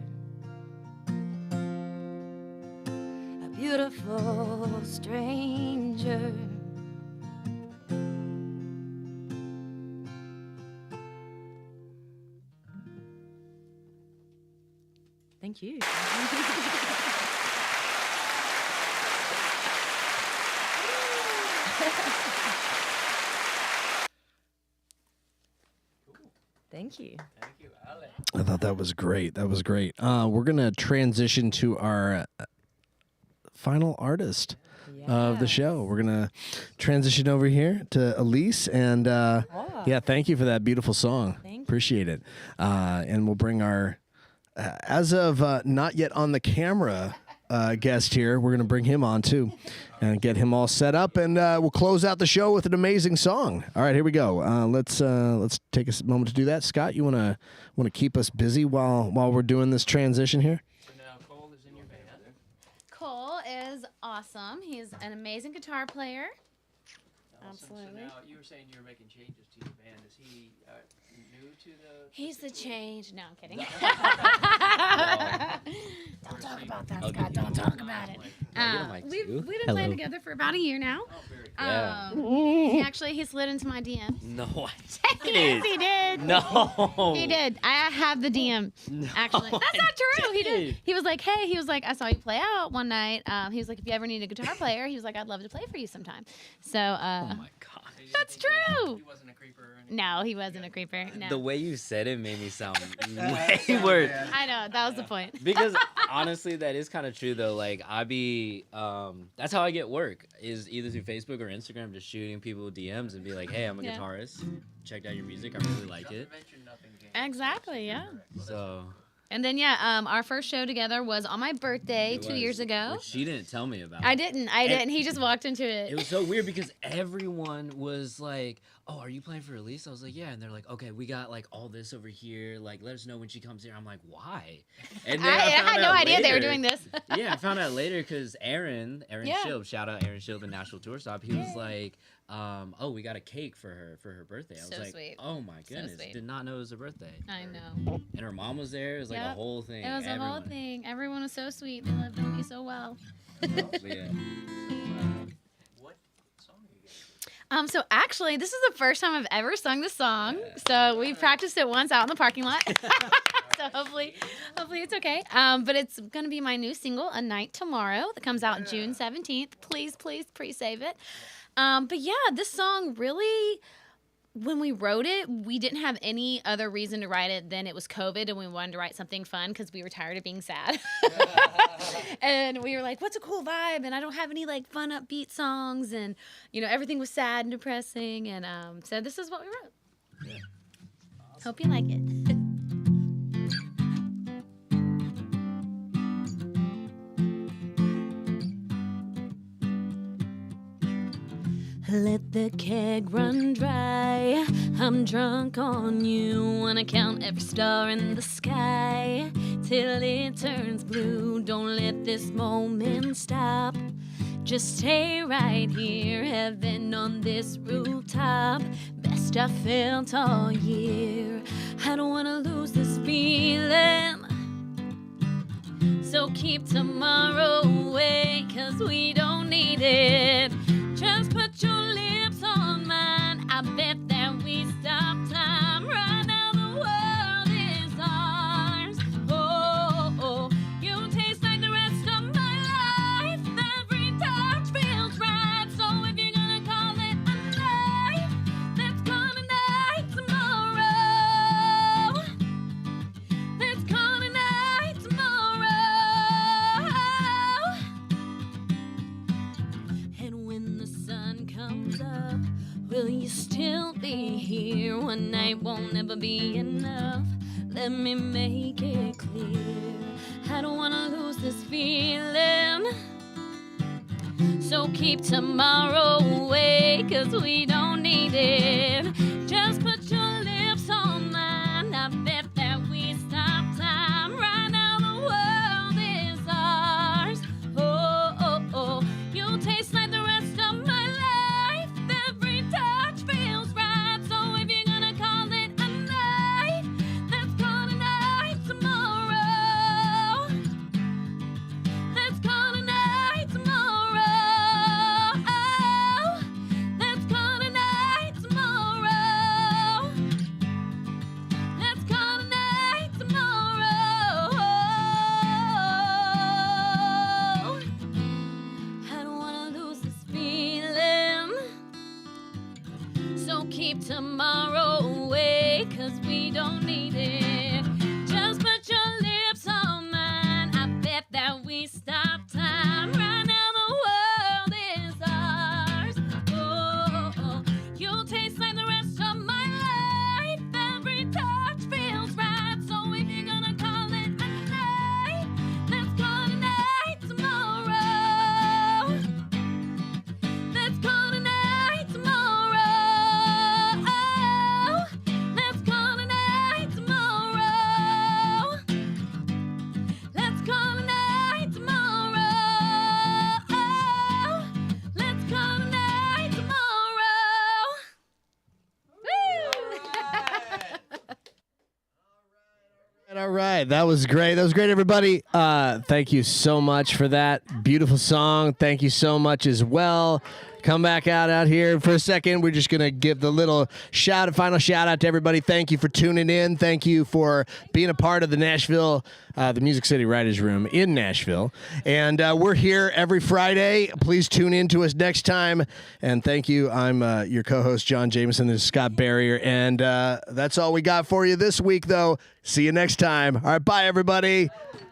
a beautiful stranger. Thank you. Thank you. Thank you, Ale. I thought that was great. That was great. We're going to transition to our final artist of the show. We're going to transition over here to Elise. And yeah, thank you for that beautiful song. Appreciate it. And we'll bring our, as of not yet on the camera guest here, we're going to bring him on too and get him all set up. And we'll close out the show with an amazing song. All right, here we go. Let's take a moment to do that. Scott, you want to keep us busy while we're doing this transition here? So now Cole is in your band. Cole is awesome. He's an amazing guitar player. Awesome. Absolutely. So now you were saying you were making changes to your band. Is he new to the... He's the change. No, I'm kidding. Don't talk about that, Scott. Don't talk about it. We've been playing together for about a year now. Oh, very cool. He slid into my DM. No, I Yes, he did. No. He did. I have the DM, actually. That's not true. He did. He was like, hey, I saw you play out one night. He was like, if you ever need a guitar player, he was like, I'd love to play for you sometime. So, Oh my god. that's true. He wasn't a creeper or anything? No, he wasn't a creeper. No. The way you said it made me sound way worse. I know. That was the point. Because honestly, that is kind of true though. Like that's how I get work, is either through Facebook or Instagram, just shooting people DMs and be like, hey, I'm a guitarist. Checked out your music. I really like it. Exactly. Yeah. So And then our first show together was on my birthday 2 years ago. Which she didn't tell me about. I didn't. He just walked into it. It was so weird because everyone was like, "Oh, are you playing for Elise?" I was like, "Yeah." And they're like, "Okay, we got like all this over here. Like, let us know when she comes here." I'm like, "Why?" And then I had no idea they were doing this. Yeah, I found out later because Aaron Shilb, shout out Aaron Shilb and Nashville Tour Stop. He was like, "Oh, we got a cake for her birthday." I was like, sweet. "Oh my goodness, did not know it was her birthday." I know. And her mom was there. It was like a whole thing. It was a whole thing. Everyone was so sweet. They loved me so well. Yeah. What song are you getting? So actually, this is the first time I've ever sung this song. So we practiced it once out in the parking lot. So hopefully it's okay. But it's gonna be my new single, "A Night Tomorrow," that comes out June 17th. Please pre-save it. But yeah, this song really, when we wrote it, we didn't have any other reason to write it than it was COVID and we wanted to write something fun because we were tired of being sad. And we were like, what's a cool vibe? And I don't have any like fun upbeat songs, and everything was sad and depressing, and so this is what we wrote. Yeah. Awesome. Hope you like it. Let the keg run dry. I'm drunk on you. Wanna count every star in the sky till it turns blue. Don't let this moment stop. Just stay right here. Heaven on this rooftop. Best I felt all year. I don't wanna lose this feeling. So keep tomorrow away, 'cause we don't need it. Just put your lips on mine. I bet that we stop time. Right now the world is ours. Oh, you taste like the rest of my life. Every touch feels right. So if you're gonna call it a night, let's call it night tomorrow. Let's call it night tomorrow. And when the sun comes up, will you still be here? One night won't ever be enough. Let me make it clear. I don't wanna lose this feeling. So keep tomorrow away, 'cause we don't need it. Just put your lips on mine. I bet that we stop time. Right now the world is ours. Oh, you taste like the rest of my life. Every touch feels right. So if you're gonna call it a night, let's call it night tomorrow. Let's call it night tomorrow. Let's call it night tomorrow. Let's call it night tomorrow. I don't wanna lose this feeling. So keep tomorrow away, 'cause we don't need it. Just put your lips on mine. I bet that we stop time. Right now the world is ours. Oh, you taste like the rest of my life. Every touch feels right. So if you're gonna call it a night, let's call it night tomorrow. Let's call it night tomorrow. Let's call it night tomorrow. Let's call it night tomorrow. Let's call it night tomorrow. All right, that was great. That was great, everybody. Thank you so much for that beautiful song. Thank you so much as well. Come back out here for a second. We're just going to give the little final shout out to everybody. Thank you for tuning in. Thank you for being a part of the Nashville, the Music City Writers Room in Nashville. And we're here every Friday. Please tune in to us next time. And thank you. I'm your co-host, John Jameson. This is Scott Barrier. And that's all we got for you this week, though. See you next time. All right, bye, everybody.